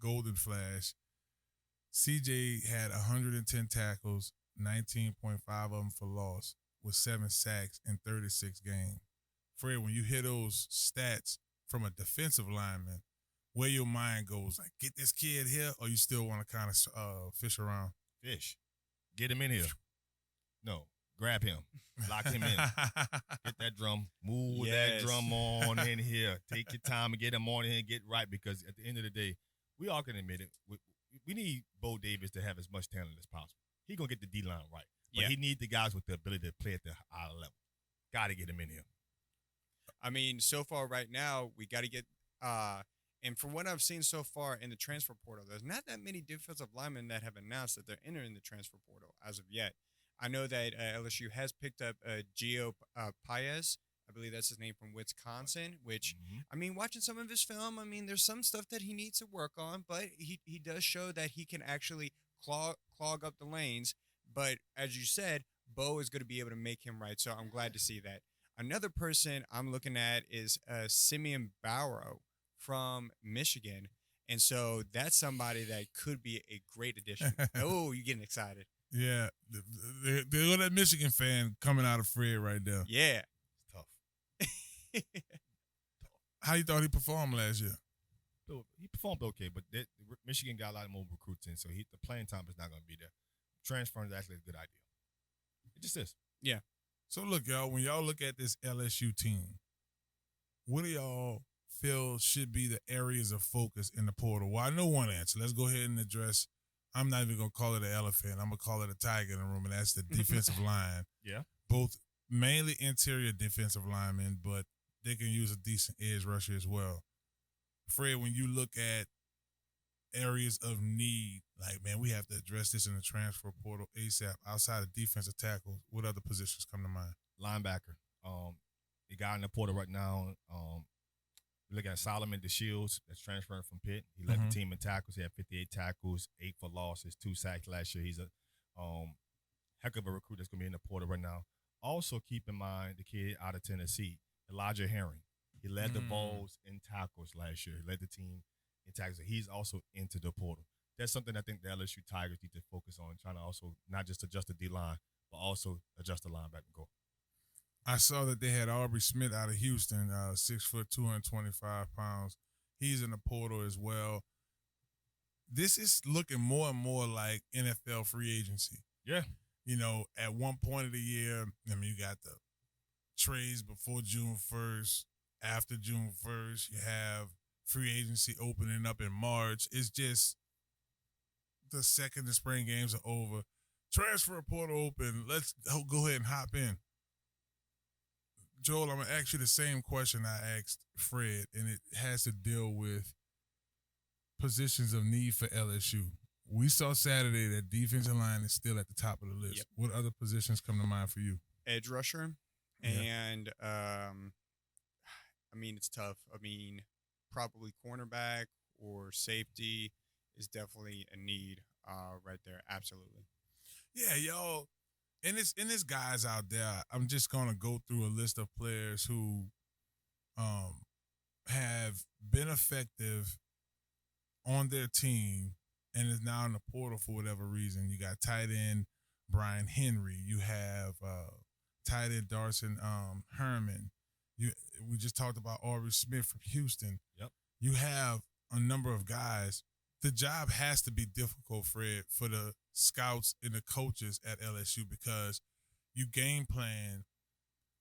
Golden Flash, C.J. had 110 tackles, 19.5 of them for loss, with 7 sacks in 36 games. Fred, when you hear those stats from a defensive lineman, where your mind goes, like, get this kid here, or you still want to kind of fish around? Fish. Get him in here. No. Grab him. Lock him in. Get that drum. Move that drum on in here. Take your time and get him on in here and get right, because at the end of the day, we all can admit it. We need Bo Davis to have as much talent as possible. He's going to get the D-line right. But he needs the guys with the ability to play at the higher level. Got to get him in here. I mean, so far right now, we got to get and from what I've seen so far in the transfer portal, there's not that many defensive linemen that have announced that they're entering the transfer portal as of yet. I know that LSU has picked up Gio Paez. I believe that's his name, from Wisconsin, which, I mean, watching some of his film, I mean, there's some stuff that he needs to work on, but he does show that he can actually clog up the lanes. But as you said, Bo is going to be able to make him right, so I'm glad to see that. Another person I'm looking at is Simeon Barrow from Michigan, and so that's somebody that could be a great addition. Oh, you're getting excited. Yeah, they're that Michigan fan coming out of Fred right there. Yeah. Tough. How you thought he performed last year? He performed okay, but Michigan got a lot more recruits in, so the playing time is not going to be there. Transferring is actually a good idea. It just is. Yeah. So look, y'all, when y'all look at this LSU team, what do y'all feel should be the areas of focus in the portal? Well, I know one answer. Let's go ahead and address. I'm not even going to call it an elephant. I'm going to call it a tiger in the room, and that's the defensive line. Yeah. Both mainly interior defensive linemen, but they can use a decent edge rusher as well. Fred, when you look at areas of need, like, man, we have to address this in the transfer portal ASAP. Outside of defensive tackles, what other positions come to mind? Linebacker. The guy in the portal right now, we look at Solomon DeShields that's transferring from Pitt. He led the team in tackles. He had 58 tackles, 8 for losses, 2 sacks last year. He's a heck of a recruit that's going to be in the portal right now. Also, keep in mind the kid out of Tennessee, Elijah Herring. He led the Vols in tackles last year. He led the team in tackles. He's also into the portal. That's something I think the LSU Tigers need to focus on, trying to also not just adjust the D-line, but also adjust the linebacker goal. I saw that they had Aubrey Smith out of Houston, 6 foot, 225 pounds. He's in the portal as well. This is looking more and more like NFL free agency. Yeah. You know, at one point of the year, I mean, you got the trades before June 1st. After June 1st, you have free agency opening up in March. It's just the second the spring games are over. Transfer portal open. Let's go ahead and hop in. Joel, I'm going to ask you the same question I asked Fred, and it has to deal with positions of need for LSU. We saw Saturday that defensive line is still at the top of the list. Yep. What other positions come to mind for you? Edge rusher. And, I mean, it's tough. I mean, probably cornerback or safety is definitely a need right there. Absolutely. Yeah, y'all. And it's guys out there. I'm just gonna go through a list of players who have been effective on their team and is now in the portal for whatever reason. You got tight end Brian Henry. You have tight end Darson Herman. We just talked about Aubrey Smith from Houston. Yep. You have a number of guys. The job has to be difficult, Fred, for the scouts and the coaches at LSU because you game plan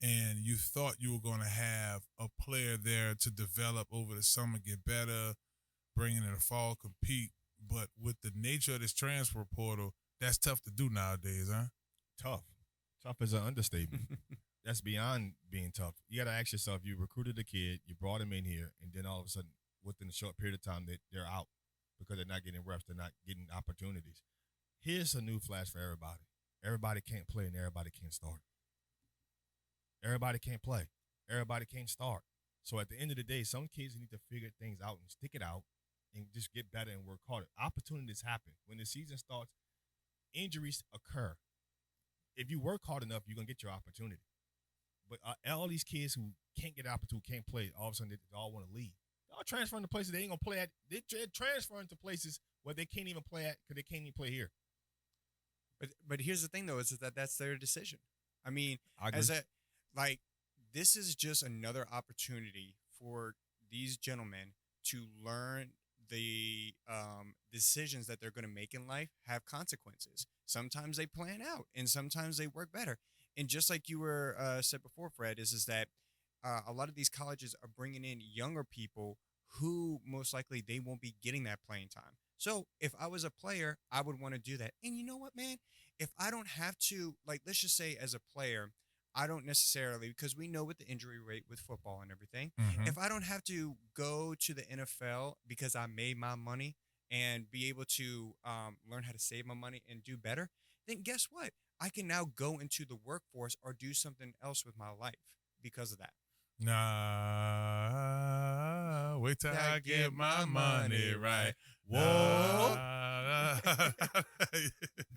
and you thought you were going to have a player there to develop over the summer, get better, bring in the fall, compete. But with the nature of this transfer portal, that's tough to do nowadays, huh? Tough. Tough is an understatement. That's beyond being tough. You got to ask yourself, you recruited a kid, you brought him in here, and then all of a sudden, within a short period of time, they're out because they're not getting reps, they're not getting opportunities. Here's a new flash for everybody. Everybody can't play and everybody can't start. Everybody can't play. Everybody can't start. So at the end of the day, some kids need to figure things out and stick it out and just get better and work harder. Opportunities happen. When the season starts, injuries occur. If you work hard enough, you're going to get your opportunity. But all these kids who can't get opportunity, can't play, all of a sudden they all want to leave. They're all transferring to places they ain't going to play at. They're transferring to places where they can't even play at because they can't even play here. But here's the thing, though, is that that's their decision. I mean, I agree. This is just another opportunity for these gentlemen to learn the decisions that they're going to make in life have consequences. Sometimes they plan out, and sometimes they work better. And just like you were said before, Fred, is that a lot of these colleges are bringing in younger people who most likely they won't be getting that playing time. So if I was a player, I would want to do that. And you know what, man? If I don't have to, let's just say as a player, I don't necessarily, because we know with the injury rate with football and everything, if I don't have to go to the NFL because I made my money and be able to learn how to save my money and do better, then guess what? I can now go into the workforce or do something else with my life because of that. Nah, wait till I get my money right. Whoa. Nah.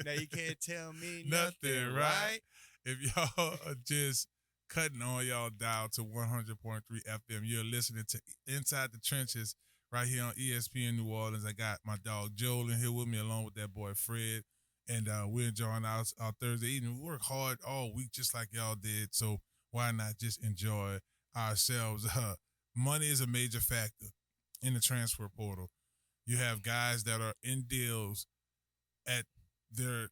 Now you can't tell me nothing, right? If y'all are just cutting on y'all dial to 100.3 FM, you're listening to Inside the Trenches right here on ESPN New Orleans. I got my dog Joel in here with me along with that boy Fred. And we're enjoying our Thursday evening. We work hard all week just like y'all did, so why not just enjoy ourselves? Money is a major factor in the transfer portal. You have guys that are in deals at their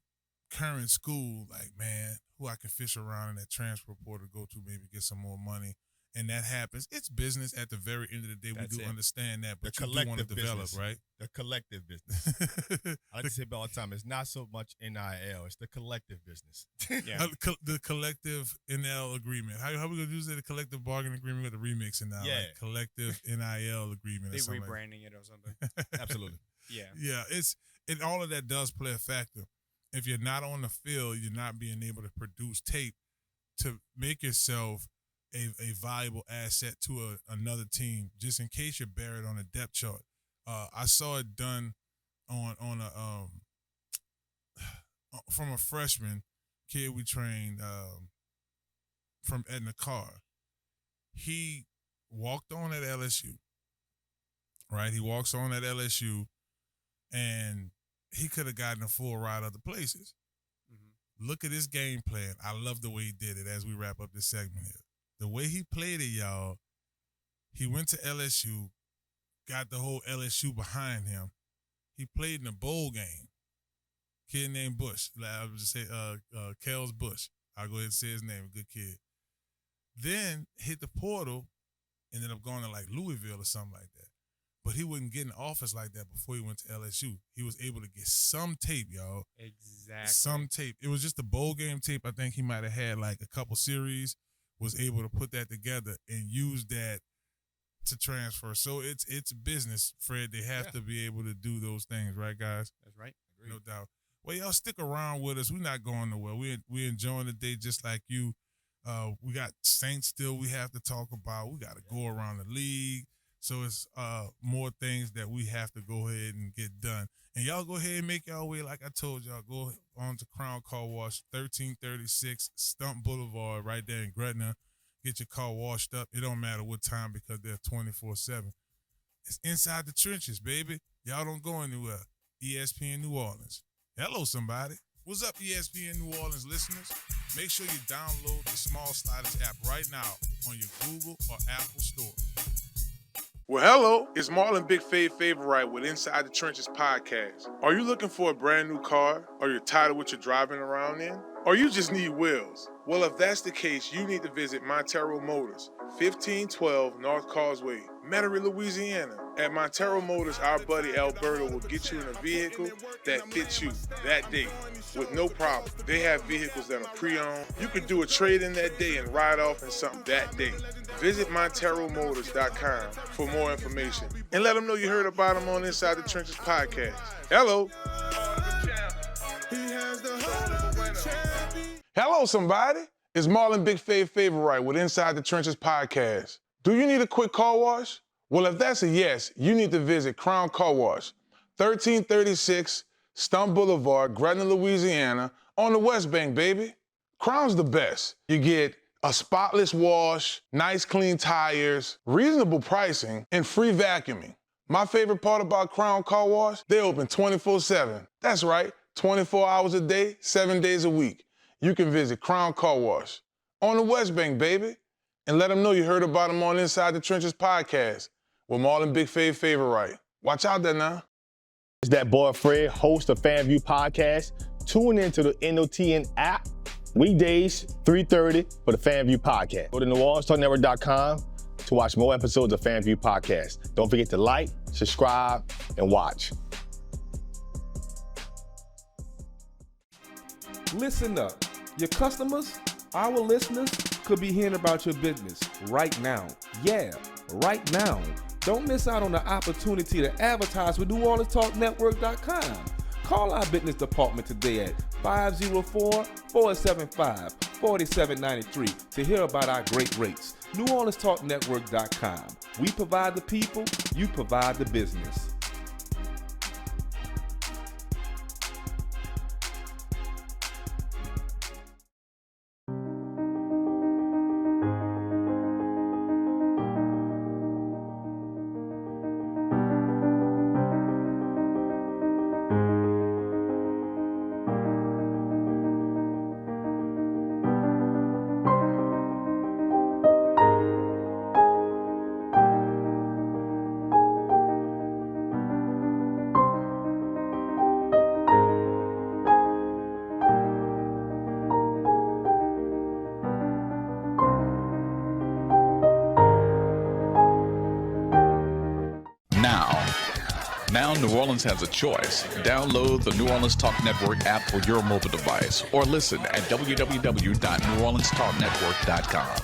current school, like, man, who I can fish around in that transfer portal, go to maybe get some more money. And that happens. It's business at the very end of the day. That's we do it. understand that, but The you do want to collective develop, business. right? The collective business. I like to say all the time, it's not so much NIL, it's the collective business. Yeah. The collective NL agreement. How we gonna use it? The collective bargaining agreement with the remix and now, Yeah. like collective NIL agreement. They or something rebranding it or something. Absolutely. Yeah. Yeah, and all of that does play a factor. If you're not on the field, you're not being able to produce tape to make yourself a valuable asset to another team, just in case you're buried on a depth chart. I saw it done on a from a freshman kid we trained from Edna Carr. He walked on at LSU, right? He walks on at LSU, and he could have gotten a full ride other places. Look at his game plan. I love the way he did it as we wrap up this segment here. The way he played it, y'all, he went to LSU, got the whole LSU behind him. He played in a bowl game. Kid named Bush. I would just say Kels Bush. I'll go ahead and say his name, a good kid. Then hit the portal, ended up going to like Louisville or something like that. But he wouldn't get in office like that before he went to LSU. He was able to get some tape, y'all. Exactly. Some tape. It was just a bowl game tape. I think he might have had like a couple series, was able to put that together and use that to transfer. So it's business, Fred. They have to be able to do those things, right, guys? That's right. Agreed. No doubt. Well, y'all stick around with us. We're not going nowhere. We're enjoying the day just like you. We got Saints still we have to talk about. We got to go around the league. So it's more things that we have to go ahead and get done. And y'all go ahead and make y'all way like I told y'all. Go on to Crown Car Wash, 1336 Stumpf Boulevard, right there in Gretna. Get your car washed up. It don't matter what time because they're 24/7. It's inside the trenches, baby. Y'all don't go anywhere. ESPN New Orleans. Hello, somebody. What's up, ESPN New Orleans listeners? Make sure you download the Small Sliders app right now on your Google or Apple store. Well, hello, it's Marlon Favorite Weekdays with Inside the Trenches podcast. Are you looking for a brand new car? Or you're tired of what you're driving around in? Or you just need wheels? Well, if that's the case, you need to visit Montero Motors, 1512 North Causeway, Metairie, Louisiana. At Montero Motors, our buddy Alberto will get you in a vehicle that fits you that day with no problem. They have vehicles that are pre-owned. You could do a trade-in that day and ride off in something that day. Visit MonteroMotors.com for more information and let them know you heard about them on Inside the Trenches podcast. Hello. Hello, somebody. It's Marlon Favorite Weekdays with Inside the Trenches podcast. Do you need a quick car wash? Well, if that's a yes, you need to visit Crown Car Wash, 1336 Stumpf Boulevard, Gretna, Louisiana, on the West Bank, baby. Crown's the best. You get a spotless wash, nice clean tires, reasonable pricing, and free vacuuming. My favorite part about Crown Car Wash, they open 24/7. That's right, 24 hours a day, 7 days a week. You can visit Crown Car Wash on the West Bank, baby, and let them know you heard about them on Inside the Trenches podcast with Marlon Favorite Weekdays. Watch out there now. It's Dat Boy Fred, host of FanView Podcast. Tune into the NOTN app weekdays, 3:30 for the FanView Podcast. Go to NewOrleansTalkNetwork.com to watch more episodes of FanView Podcast. Don't forget to like, subscribe, and watch. Listen up. Your customers, our listeners, could be hearing about your business right now. Yeah, right now. Don't miss out on the opportunity to advertise with NewOrleansTalkNetwork.com. Call our business department today at 504-475-4793 to hear about our great rates. NewOrleansTalkNetwork.com. We provide the people, you provide the business. Now New Orleans has a choice. Download the New Orleans Talk Network app for your mobile device or listen at www.NewOrleansTalkNetwork.com.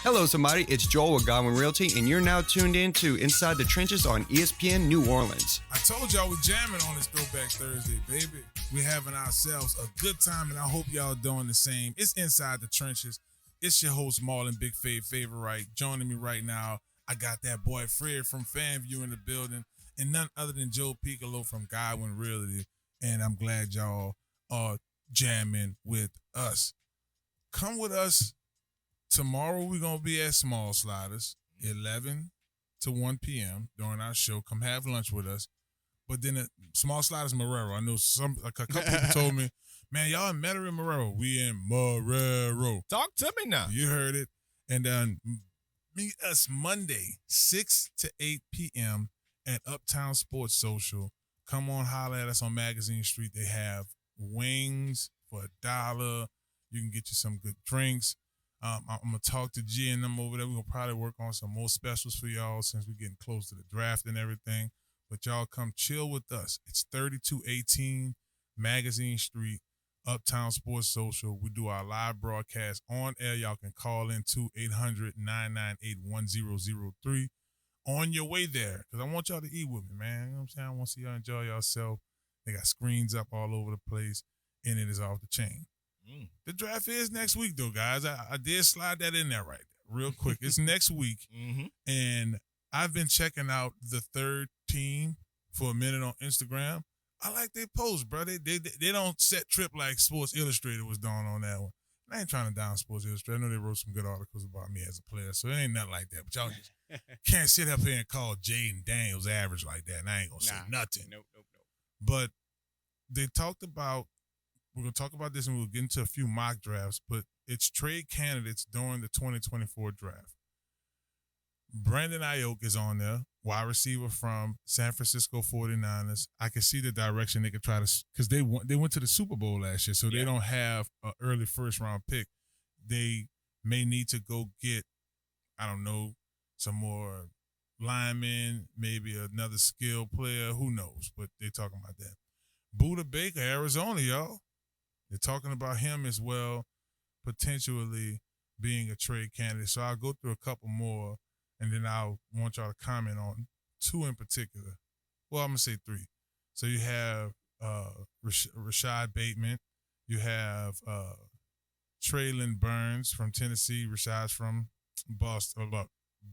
Hello, somebody. It's Joel with Godwyn Realty, and you're now tuned in to Inside the Trenches on ESPN New Orleans. I told y'all we're jamming on this Throwback Thursday, baby. We're having ourselves a good time, and I hope y'all doing the same. It's Inside the Trenches. It's your host, Marlon Favorite Weekdays. Joining me right now, I got that boy Fred from FanView in the building, and none other than Joe Picolo from Godwyn Realty, and I'm glad y'all are jamming with us. Come with us. Tomorrow we're going to be at Small Sliders, 11 to 1 p.m. during our show. Come have lunch with us. But then at Small Sliders, Marrero. I know a couple people told me, man, y'all in Metairie, Marrero. We in Marrero. Talk to me now. You heard it. And then meet us Monday, 6 to 8 p.m. at Uptown Sports Social. Come on, holler at us on Magazine Street. They have wings for $1. You can get you some good drinks. I'm going to talk to G and them over there. We're going to probably work on some more specials for y'all since we're getting close to the draft and everything. But y'all come chill with us. It's 3218 Magazine Street, Uptown Sports Social. We do our live broadcast on air. Y'all can call in to 800-998-1003 on your way there. Because I want y'all to eat with me, man. You know what I'm saying? I want to see y'all enjoy yourself. They got screens up all over the place, and it is off the chain. The draft is next week, though, guys. I did slide that in there right there, real quick. It's next week, and I've been checking out the third team for a minute on Instagram. I like their posts, bro. They don't set trip like Sports Illustrated was doing on that one. I ain't trying to down Sports Illustrated. I know they wrote some good articles about me as a player, so it ain't nothing like that. But y'all just can't sit up here and call Jaden Daniels average like that, and I ain't going to say nothing. Nope. But they talked about, we're going to talk about this and we'll get into a few mock drafts, but it's trade candidates during the 2024 draft. Brandon Ayuk is on there, wide receiver from San Francisco 49ers. I can see the direction they could try to, because they went to the Super Bowl last year, so they don't have an early first-round pick. They may need to go get, I don't know, some more linemen, maybe another skilled player. Who knows? But they're talking about that. Buda Baker, Arizona, y'all. They're talking about him as well, potentially being a trade candidate. So I'll go through a couple more, and then I'll want y'all to comment on two in particular. Well, I'm going to say three. So you have Rashad Bateman. You have Traylon Burns from Tennessee. Rashad's from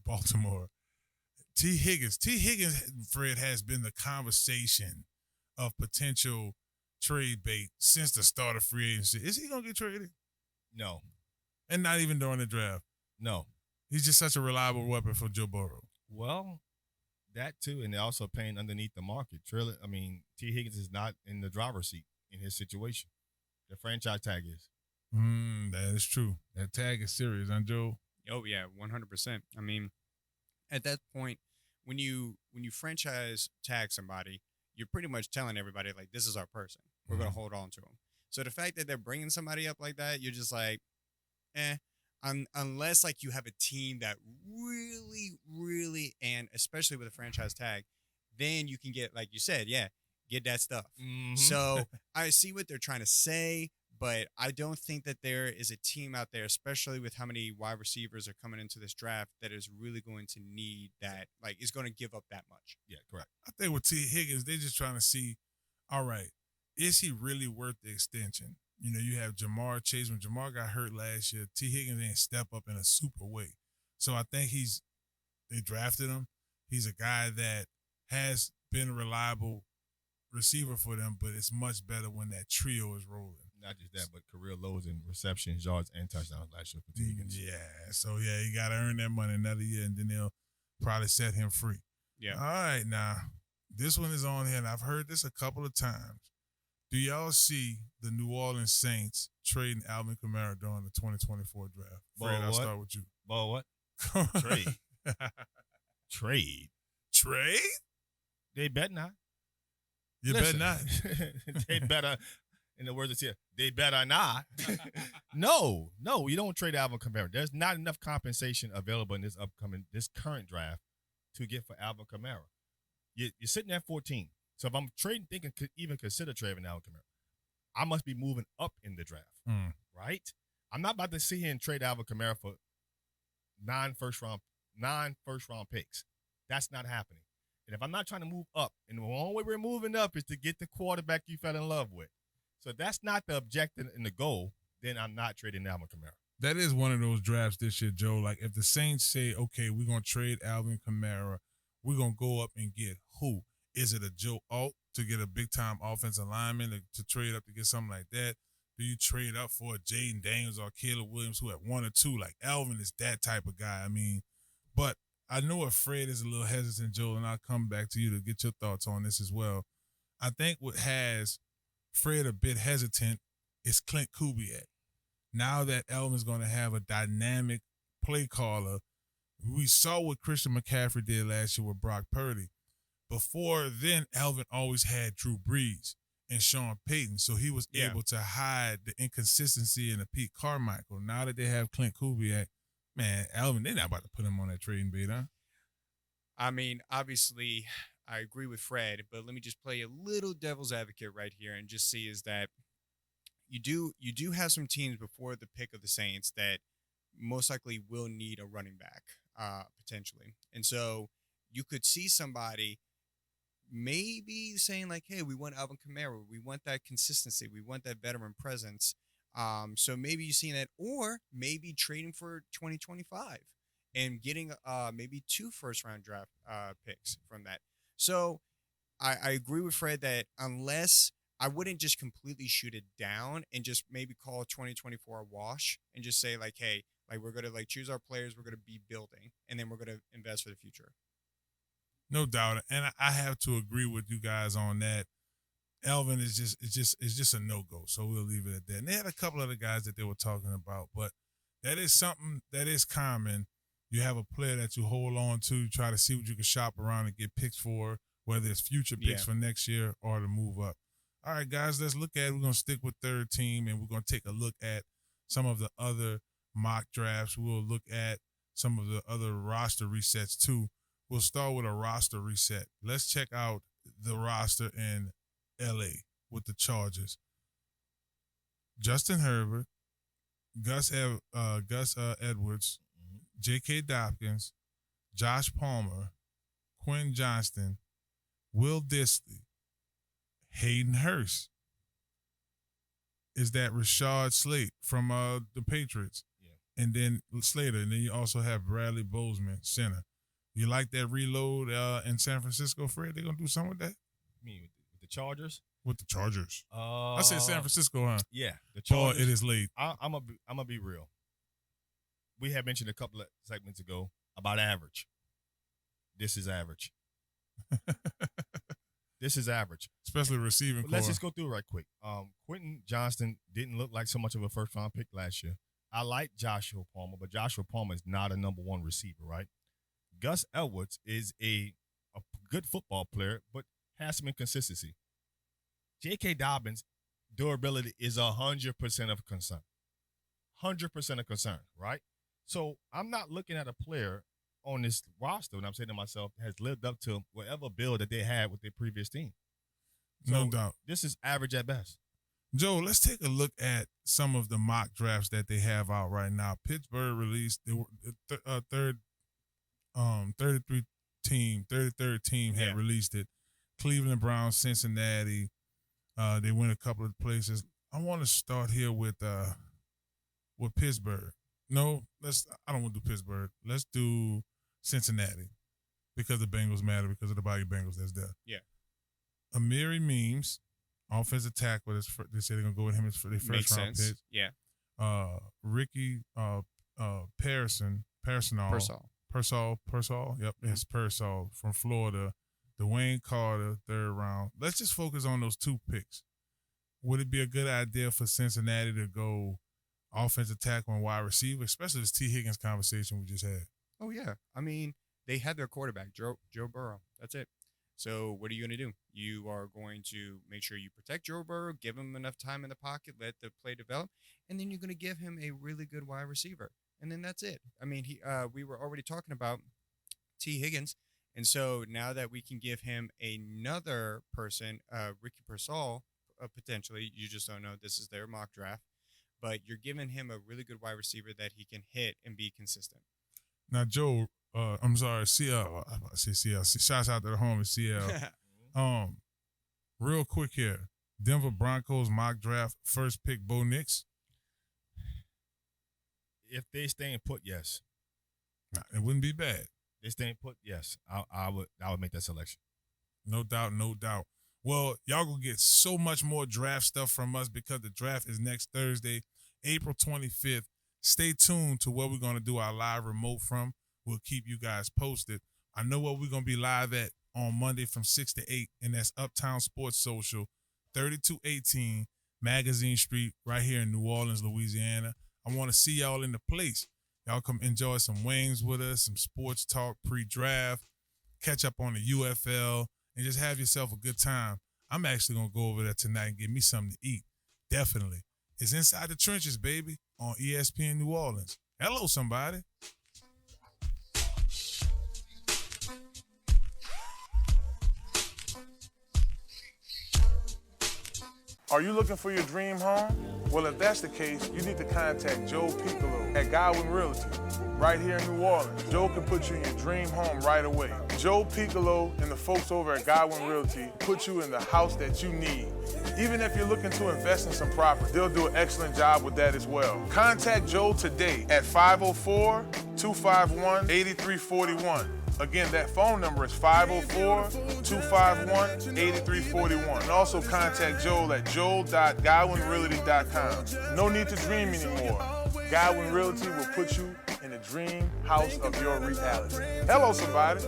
Baltimore. T. Higgins, Fred, has been the conversation of potential trade bait since the start of free agency. Is he going to get traded? No. And not even during the draft? No. He's just such a reliable weapon for Joe Burrow. Well, that too, and they're also paying underneath the market. T. Higgins is not in the driver's seat in his situation. The franchise tag is. That is true. That tag is serious, huh, Joe? Oh, yeah, 100%. I mean, at that point, when you franchise tag somebody, you're pretty much telling everybody, like, this is our person. We're going to hold on to them. So the fact that they're bringing somebody up like that, you're just like, unless, like, you have a team that really, and especially with a franchise tag, then you can get, like you said, get that stuff. So I see what they're trying to say, but I don't think that there is a team out there, especially with how many wide receivers are coming into this draft, that is really going to need that, like, is going to give up that much. Yeah, correct. I think with T. Higgins, they're just trying to see, all right, is he really worth the extension? You know, you have Jamar Chase. When Jamar got hurt last year, T. Higgins didn't step up in a super way. So I think they drafted him. He's a guy that has been a reliable receiver for them, but it's much better when that trio is rolling. Not just that, but career lows in receptions, yards, and touchdowns last year for T. Higgins. Yeah. So, you got to earn that money another year, and then they'll probably set him free. Yeah. All right, now, this one is on here, and I've heard this a couple of times. Do y'all see the New Orleans Saints trading Alvin Kamara during the 2024 draft? Fred, I'll start with you. Boy, what? Trade. Trade? They bet not. Bet not? They better, in the words of here, they better not. No, you don't trade Alvin Kamara. There's not enough compensation available in this current draft to get for Alvin Kamara. You're sitting at 14. So if I'm trading, thinking could even consider trading Alvin Kamara, I must be moving up in the draft, right? I'm not about to sit here and trade Alvin Kamara for 9 first round picks. That's not happening. And if I'm not trying to move up, and the only way we're moving up is to get the quarterback you fell in love with. So if that's not the objective and the goal, then I'm not trading Alvin Kamara. That is one of those drafts this year, Joe. Like, if the Saints say, okay, we're going to trade Alvin Kamara, we're going to go up and get who? Is it a Joe Alt to get a big-time offensive lineman to trade up to get something like that? Do you trade up for a Jaden Daniels or Caleb Williams who at 1 or 2? Like, Alvin is that type of guy. I mean, but I know if Fred is a little hesitant, Joe, and I'll come back to you to get your thoughts on this as well. I think what has Fred a bit hesitant is Clint Kubiak. Now that Alvin's going to have a dynamic play caller, we saw what Christian McCaffrey did last year with Brock Purdy. Before then, Alvin always had Drew Brees and Sean Payton, so he was able to hide the inconsistency in the Pete Carmichael. Now that they have Clint Kubiak, man, Alvin, they're not about to put him on that trading bait, huh? I mean, obviously, I agree with Fred, but let me just play a little devil's advocate right here and just see is that you do have some teams before the pick of the Saints that most likely will need a running back, potentially. And so you could see somebody maybe saying like, hey, we want Alvin Kamara. We want that consistency. We want that veteran presence. So maybe you've seen that, or maybe trading for 2025 and getting maybe 2 first-round draft picks from that. So I agree with Fred that unless I wouldn't just completely shoot it down and just maybe call 2024 a wash and just say like, hey, like we're gonna like choose our players, we're gonna be building, and then we're gonna invest for the future. No doubt, and I have to agree with you guys on that. Elvin is just a no-go, so we'll leave it at that. And they had a couple other guys that they were talking about, but that is something that is common. You have a player that you hold on to, you try to see what you can shop around and get picks for, whether it's future picks for next year or to move up. All right, guys, let's look at it. We're going to stick with third team, and we're going to take a look at some of the other mock drafts. We'll look at some of the other roster resets, too. We'll start with a roster reset. Let's check out the roster in L.A. with the Chargers. Justin Herbert, Gus Edwards, J.K. Dobbins, Josh Palmer, Quinn Johnston, Will Dissly, Hayden Hurst. Is that Rashad Slate from the Patriots? Yeah. And then Slater. And then you also have Bradley Bozeman, center. You like that reload in San Francisco, Fred? They're going to do something with that? You mean with the Chargers? With the Chargers. I said San Francisco, huh? Yeah. The Chargers. Oh, it is late. I'm gonna be real. We had mentioned a couple of segments ago about average. This is average. This is average. Especially receiving core. Let's just go through it right quick. Quentin Johnston didn't look like so much of a first-round pick last year. I like Joshua Palmer, but Joshua Palmer is not a number 1 receiver, right? Gus Edwards is a good football player, but has some inconsistency. J.K. Dobbins' durability is 100% of concern. 100% of concern, right? So I'm not looking at a player on this roster, and I'm saying to myself, has lived up to whatever build that they had with their previous team. So no doubt. This is average at best. Joe, let's take a look at some of the mock drafts that they have out right now. Pittsburgh released the 33rd team had released it. Cleveland Browns, Cincinnati. They went a couple of places. I want to start here with Pittsburgh. No, I don't want to do Pittsburgh. Let's do Cincinnati because the Bengals matter, because of the Bayou Bengals that's there. Yeah. Amiri Memes, offensive tackle. They say they're going to go with him for their first round pick. Yeah. Ricky Pearsall. Yep, it's Pearsall from Florida. Dwayne Carter, 3rd round. Let's just focus on those 2 picks. Would it be a good idea for Cincinnati to go offensive tackle and wide receiver, especially this T. Higgins conversation we just had? Oh, yeah. I mean, they had their quarterback, Joe Burrow. That's it. So what are you going to do? You are going to make sure you protect Joe Burrow, give him enough time in the pocket, let the play develop, and then you're going to give him a really good wide receiver. And then that's it. I mean, we were already talking about T. Higgins. And so now that we can give him another person, Ricky Pearsall, potentially, you just don't know. This is their mock draft. But you're giving him a really good wide receiver that he can hit and be consistent. Now, Joe, I'm sorry, CL. I say CL. Shouts out to the home in CL. Real quick here. Denver Broncos mock draft, first pick, Bo Nix. If they stay put, yes. Nah, it wouldn't be bad. They stay put, yes. I would make that selection. No doubt, no doubt. Well, y'all gonna get so much more draft stuff from us because the draft is next Thursday, April 25th. Stay tuned to where we're gonna do our live remote from. We'll keep you guys posted. I know where we're gonna be live at on Monday from 6 to 8, and that's Uptown Sports Social, 3218 Magazine Street, right here in New Orleans, Louisiana. I want to see y'all in the place. Y'all come enjoy some wings with us, some sports talk pre-draft, catch up on the UFL, and just have yourself a good time. I'm actually going to go over there tonight and get me something to eat. Definitely. It's Inside the Trenches, baby, on ESPN New Orleans. Hello, somebody. Are you looking for your dream home? Well, if that's the case, you need to contact Joe Picolo at Godwyn Realty, right here in New Orleans. Joe can put you in your dream home right away. Joe Picolo and the folks over at Godwyn Realty put you in the house that you need. Even if you're looking to invest in some property, they'll do an excellent job with that as well. Contact Joe today at 504-251-8341. Again, that phone number is 504-251-8341. And also contact Joel at joel.godwynrealty.com. No need to dream anymore. Godwyn Realty will put you in the dream house of your reality. Hello, somebody.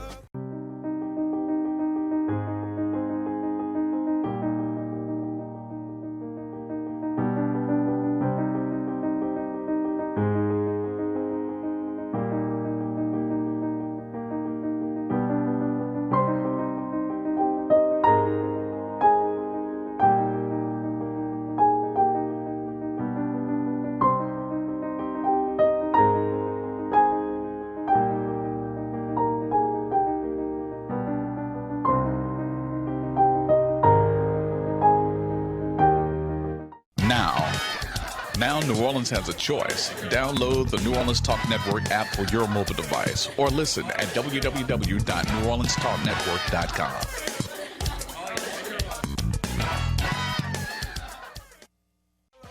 Now New Orleans has a choice. Download the New Orleans Talk Network app for your mobile device or listen at www.neworleanstalknetwork.com.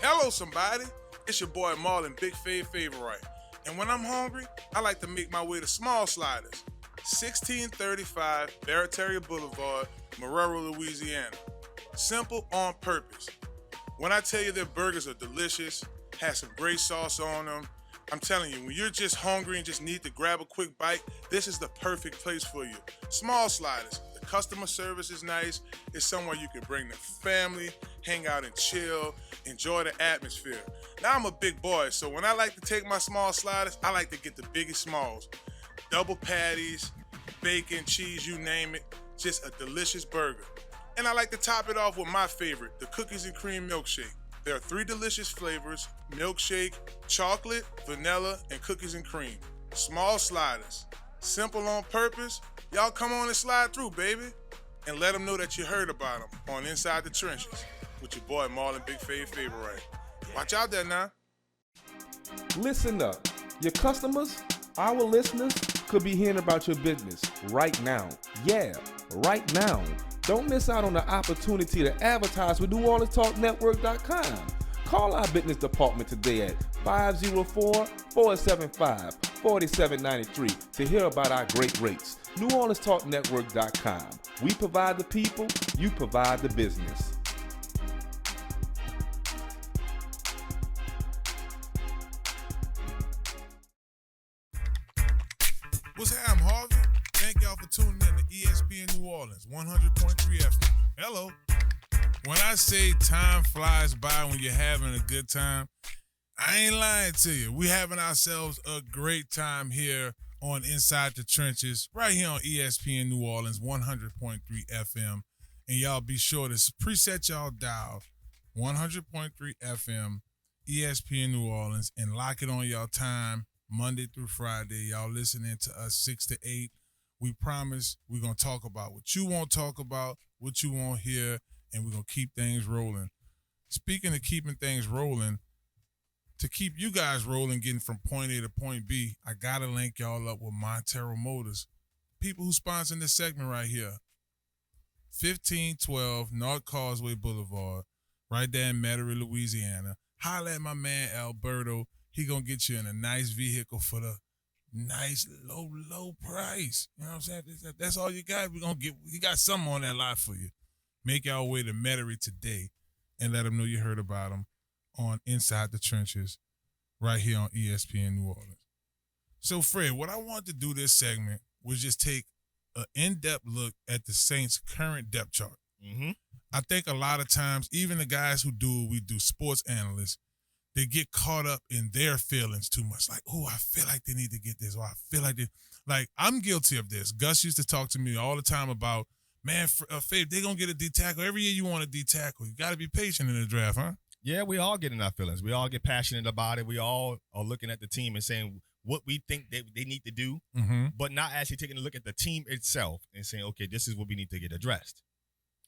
Hello, somebody. It's your boy Marlon Favorite Weekdays. And when I'm hungry, I like to make my way to Small Sliders, 1635 Barataria Boulevard, Marrero, Louisiana. Simple on purpose. When I tell you their burgers are delicious, have some great sauce on them, I'm telling you, when you're just hungry and just need to grab a quick bite, this is the perfect place for you. Small Sliders. The customer service is nice. It's somewhere you can bring the family, hang out and chill, enjoy the atmosphere. Now I'm a big boy, so when I like to take my Small Sliders, I like to get the biggest smalls. Double patties, bacon, cheese, you name it. Just a delicious burger. And I like to top it off with my favorite, the cookies and cream milkshake. There are 3 delicious flavors: milkshake, chocolate, vanilla, and cookies and cream. Small Sliders. Simple on purpose. Y'all come on and slide through, baby. And let them know that you heard about them on Inside the Trenches with your boy Marlon Favorite Weekdays. Watch out there now. Listen up. Your customers, our listeners, could be hearing about your business right now. Yeah, right now. Don't miss out on the opportunity to advertise with NewOrleansTalkNetwork.com. Call our business department today at 504-475-4793 to hear about our great rates. NewOrleansTalkNetwork.com. We provide the people, you provide the business. What's happening, Harvey? Thank y'all for tuning in to ESPN New Orleans, 100.3 FM. Hello. When I say time flies by when you're having a good time, I ain't lying to you. We having ourselves a great time here on Inside the Trenches, right here on ESPN New Orleans, 100.3 FM. And y'all be sure to preset y'all dial, 100.3 FM, ESPN New Orleans, and lock it on y'all time, Monday through Friday. Y'all listening to us 6 to 8. We promise we're going to talk about what you want to talk about, what you want to hear, and we're going to keep things rolling. Speaking of keeping things rolling, to keep you guys rolling, getting from point A to point B, I got to link y'all up with Montero Motors. People who sponsor this segment right here. 1512 North Causeway Boulevard, right there in Metairie, Louisiana. Holla at my man Alberto. He going to get you in a nice vehicle for the nice, low price. You know what I'm saying? That's all you got. We're going to get, he got something on that lot for you. Make y'all way to Metairie today and let them know you heard about them on Inside the Trenches right here on ESPN New Orleans. So, Fred, what I want to do this segment was just take an in-depth look at the Saints' current depth chart. Mm-hmm. I think a lot of times, even the guys who do what we do, sports analysts, they get caught up in their feelings too much. Like, oh, I feel like they need to get this, or I feel like they, like, I'm guilty of this. Gus used to talk to me all the time about, man, Fav, they're going to get a D-tackle. Every year you want a D-tackle. You got to be patient in the draft, huh? Yeah, we all get in our feelings. We all get passionate about it. We all are looking at the team and saying what we think they need to do, but not actually taking a look at the team itself and saying, okay, this is what we need to get addressed.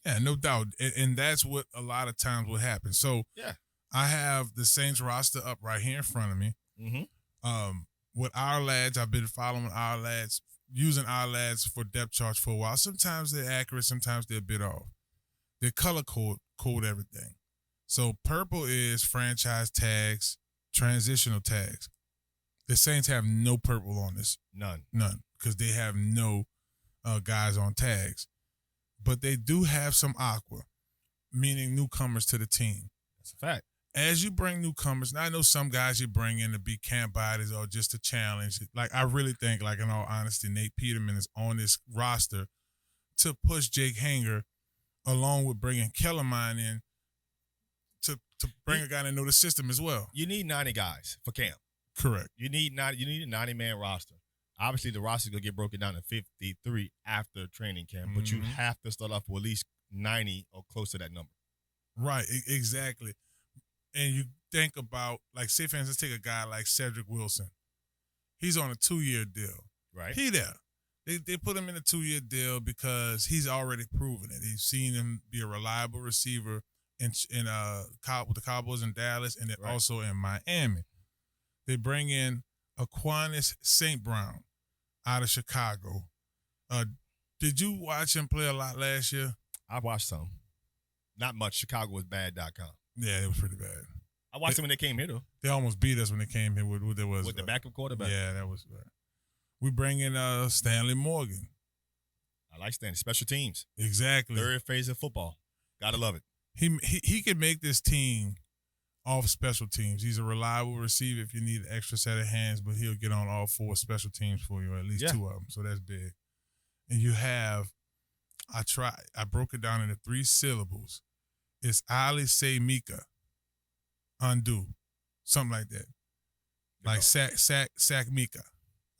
Yeah, no doubt. And that's what a lot of times will happen. So Yeah. I have the Saints roster up right here in front of me. Mm-hmm. With our lads, I've been following our lads, using our lads for depth charts for a while. Sometimes they're accurate, sometimes they're a bit off. They color code everything. So purple is franchise tags, transitional tags. The Saints have no purple on this. None. Because they have no guys on tags. But they do have some aqua, meaning newcomers to the team. That's a fact. As you bring newcomers, now I know some guys you bring in to be camp bodies or just to challenge. Like, I really think, like, in all honesty, Nate Peterman is on this roster to push Jake Hanger along with bringing Kellermine in to bring a guy that know the system as well. You need 90 guys for camp. Correct. You need a 90-man roster. Obviously, the roster will get broken down to 53 after training camp, but you have to start off with at least 90 or close to that number. Right, exactly. And you think about, like, say, for instance, take a guy like Cedric Wilson. He's on a 2-year deal. Right. He there. They put him in a 2-year deal because he's already proven it. He's seen him be a reliable receiver with the Cowboys in Dallas and then also in Miami. They bring in Aquinas St. Brown out of Chicago. Did you watch him play a lot last year? I watched some. Not much. ChicagoWasBad.com. Yeah, it was pretty bad. I watched them when they came here, though. They almost beat us when they came here with the backup quarterback. Yeah, that was bad. We bring in Stanley Morgan. I like Stanley. Special teams. Exactly. Third phase of football. Gotta love it. He can make this team off special teams. He's a reliable receiver if you need an extra set of hands, but he'll get on all 4 special teams for you, or at least 2 of them. So that's big. And you have, I broke it down into 3 syllables. It's Ali Say Mika. Undo. Something like that. Like Sack Mika.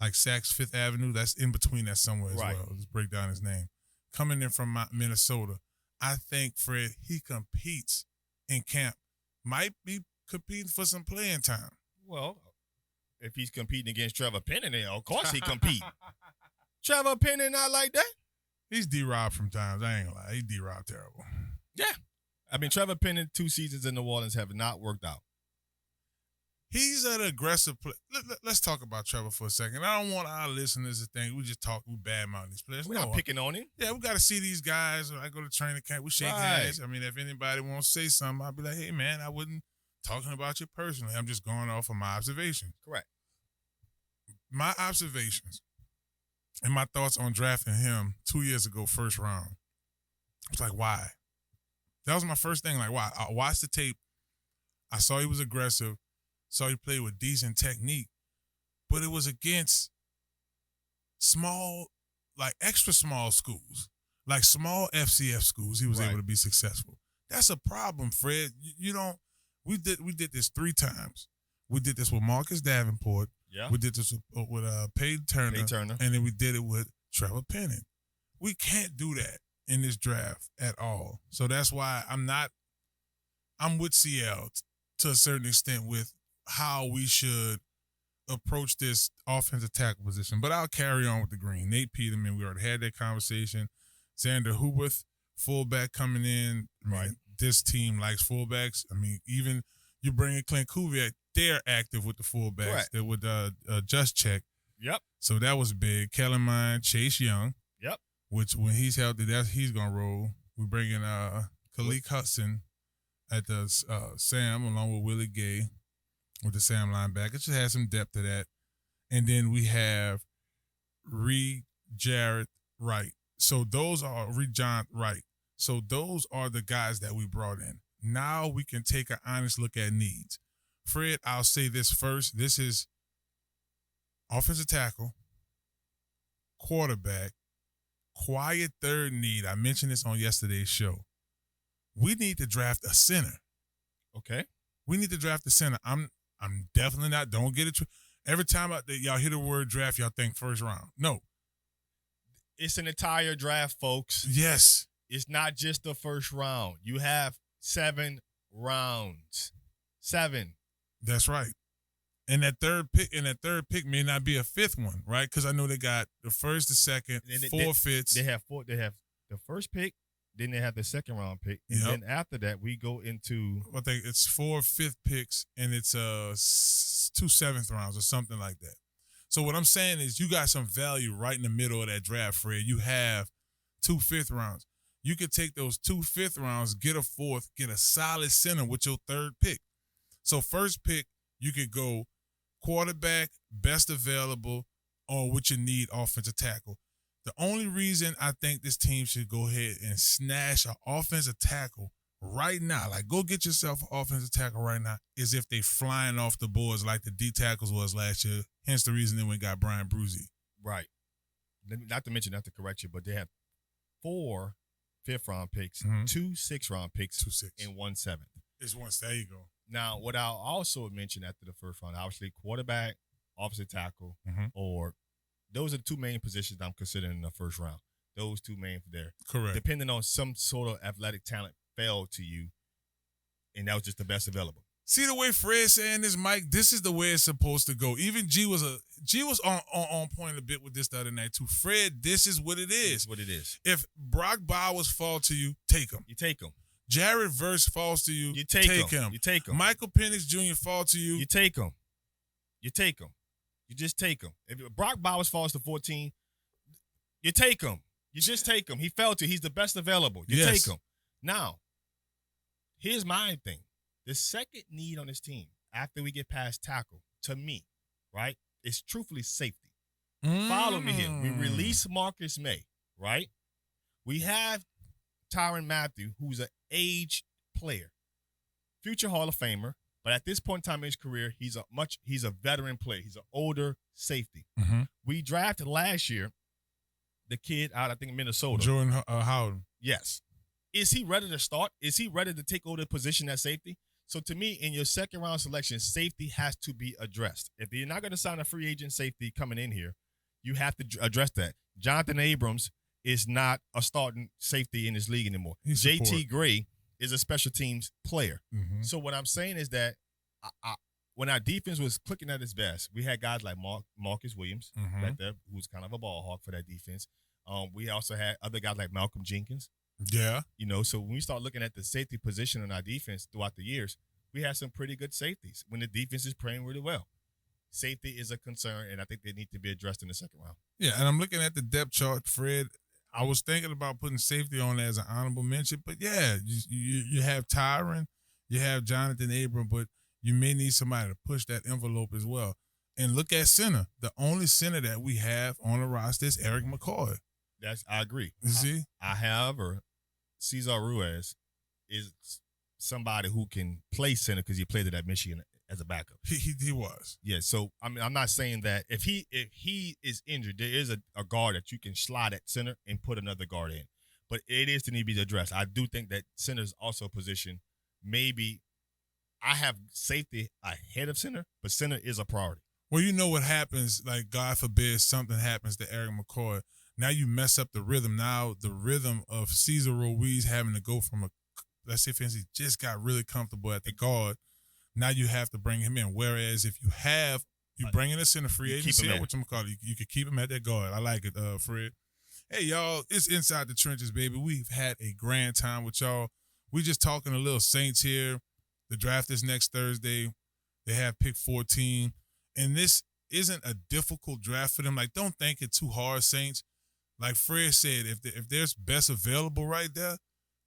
Like Saks Fifth Avenue. That's in between that somewhere as well. Let's break down his name. Coming in from Minnesota. I think, Fred, he competes in camp. Might be competing for some playing time. Well, if he's competing against Trevor Penning, then of course he compete. Trevor Penning not like that. He's D-Rob from times. I ain't gonna lie. He's D-Rob terrible. Yeah. I mean, Trevor Penning, 2 seasons in New Orleans have not worked out. He's an aggressive player. Let's talk about Trevor for a second. I don't want our listeners to think we badmouth these players. We're not picking on him. Yeah, we got to see these guys. When I go to training camp, we shake hands. I mean, if anybody wants to say something, I'll be like, hey, man, I wasn't talking about you personally. I'm just going off of my observations. Correct. My observations and my thoughts on drafting him 2 years ago, first round. It's like, why? That was my first thing. Like, why? I watched the tape. I saw he was aggressive. Saw he played with decent technique. But it was against small, like extra small schools. Like small FCF schools, he was able to be successful. That's a problem, Fred. You don't. We did this 3 times. We did this with Marcus Davenport. Yeah. We did this with Peyton Turner. And then we did it with Trevor Penning. We can't do that in this draft at all. So that's why I'm with CL to a certain extent with how we should approach this offensive tackle position. But I'll carry on with the green. Nate Peterman, we already had that conversation. Xander Huberth, fullback coming in. Right. This team likes fullbacks. I mean, even you bring in Clint Kuviak, they're active with the fullbacks. Right. They're with Just Check. Yep. So that was big. Kellermine, Chase Young. Yep. Which when he's healthy, he's gonna roll. We bring in Khalik Hudson at the Sam along with Willie Gay with the Sam linebacker. It just has some depth to that. And then we have Reed Jarrett Wright. So those are Reed John Wright. So those are the guys that we brought in. Now we can take an honest look at needs. Fred, I'll say this first. This is offensive tackle, quarterback, quiet third need. I mentioned this on yesterday's show. We need to draft a center. Okay. We need to draft a center. I'm definitely not. Don't get it. Every time y'all hear the word draft, y'all think first round. No. It's an entire draft, folks. Yes. It's not just the first round. You have 7 rounds. 7. That's right. And that third pick may not be a 5th one, right? Because I know they got the first, the second, 4 fifths. They have the first pick, Then they have the second round pick. And then after that, we go into I think it's 4 5th picks and it's 2 7th rounds or something like that. So what I'm saying is you got some value right in the middle of that draft, Fred. You have 2 5th rounds. You could take those 2 5th rounds, get a 4th, get a solid center with your 3rd pick. So first pick, you could go quarterback, best available, or what you need, offensive tackle. The only reason I think this team should go ahead and snatch an offensive tackle right now, like go get yourself an offensive tackle right now, is if they flying off the boards like the D tackles was last year. Hence the reason they went and got Brian Bruzy. Right. Not to mention, not to correct you, but they have 4 5th-round picks, 2 6th-round picks, 2 6, and 1 7th. It's one. There you go. Now, what I'll also mention after the first round, obviously quarterback, offensive tackle, or those are the 2 main positions I'm considering in the first round. Those 2 main there. Correct. Depending on some sort of athletic talent fell to you, and that was just the best available. See the way Fred's saying this, Mike? This is the way it's supposed to go. Even G was on point a bit with this the other night too. Fred, this is what it is. It's what it is. If Brock Bowers fall to you, take him. You take him. Jared Verse falls to you, take him. You take him. Michael Penix Jr. fall to you, you take him. You take him. You just take him. If Brock Bowers falls to 14, you take him. You just take him. He fell to. He's the best available. You take him. Now, here's my thing. The second need on this team, after we get past tackle, to me, right, is truthfully safety. Follow me here. We release Marcus May, right? We have Tyrann Mathieu, who's an aged player, future Hall of Famer, but at this point in time in his career, he's a veteran player. He's an older safety. We drafted last year the kid out, I think, Minnesota. Jordan Howden. Yes. Is he ready to start? Is he ready to take over the position at safety? So to me, in your second round selection, safety has to be addressed. If you're not going to sign a free agent safety coming in here, you have to address that. Jonathan Abrams is not a starting safety in this league anymore. JT Gray is a special teams player. So what I'm saying is that when our defense was clicking at its best, we had guys like Marcus Williams right there, who's kind of a ball hawk for that defense. We also had other guys like Malcolm Jenkins. Yeah. So when we start looking at the safety position in our defense throughout the years, we have some pretty good safeties when the defense is playing really well. Safety is a concern, and I think they need to be addressed in the second round. Yeah, and I'm looking at the depth chart, Fred. I was thinking about putting safety on as an honorable mention, but yeah, you have Tyrann, you have Jonathan Abram, but you may need somebody to push that envelope as well. And look at center. The only center that we have on the roster is Eric McCoy. I agree. You see? However, Cesar Ruiz is somebody who can play center because he played it at Michigan as a backup. He was. Yeah, so I mean, I'm not saying that if he is injured, there is a guard that you can slide at center and put another guard in. But it is to need to be addressed. I do think that center is also a position. Maybe I have safety ahead of center, but center is a priority. Well, you know what happens, like God forbid something happens to Eric McCoy. Now you mess up the rhythm. Now the rhythm of Cesar Ruiz having to go from let's say, for instance, he just got really comfortable at the guard. Now you have to bring him in. Whereas if you bring in a center free agency, you could keep him at that guard. I like it, Fred. Hey, y'all, it's Inside the Trenches, baby. We've had a grand time with y'all. We just talking a little Saints here. The draft is next Thursday. They have pick 14. And this isn't a difficult draft for them. Like, don't think it too hard, Saints. Like Fred said, if there's best available right there,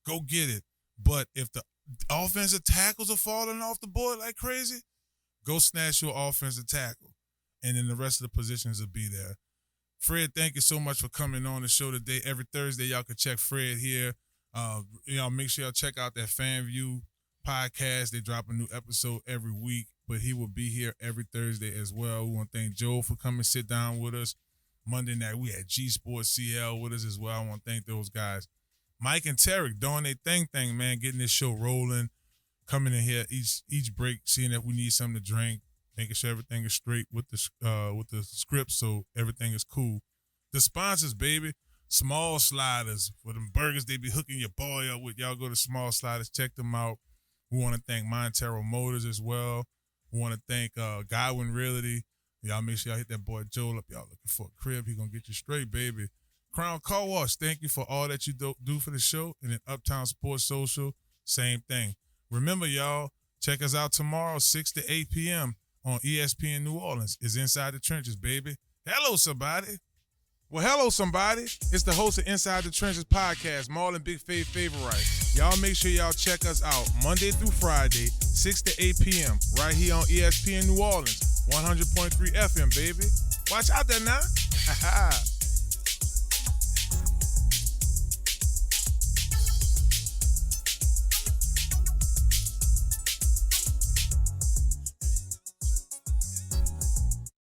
go get it. But if the offensive tackles are falling off the board like crazy, go snatch your offensive tackle. And then the rest of the positions will be there. Fred, thank you so much for coming on the show today. Every Thursday, y'all can check Fred here. Make sure y'all check out that FanView Podcast. They drop a new episode every week, but he will be here every Thursday as well. We want to thank Joe for coming sit down with us. Monday night, we had G Sports CL with us as well. I want to thank those guys. Mike and Tarek doing their thing, man, getting this show rolling, coming in here each break, seeing if we need something to drink, making sure everything is straight with the script so everything is cool. The sponsors, baby, Small Sliders, for them burgers they be hooking your boy up with. Y'all go to Small Sliders, check them out. We want to thank Montero Motors as well. We want to thank Godwyn Realty. Y'all make sure y'all hit that boy Joel up. Y'all looking for a crib. He going to get you straight, baby. Crown Car Wash, thank you for all that you do for the show. And then Uptown Sports Social, same thing. Remember, y'all, check us out tomorrow, 6 to 8 p.m. on ESPN New Orleans. It's Inside the Trenches, baby. Hello, somebody. Well, hello, somebody. It's the host of Inside the Trenches podcast, Marlon Favorite. Y'all make sure y'all check us out Monday through Friday, 6 to 8 p.m. right here on ESPN New Orleans, 100.3 FM, baby. Watch out there now. Ha ha.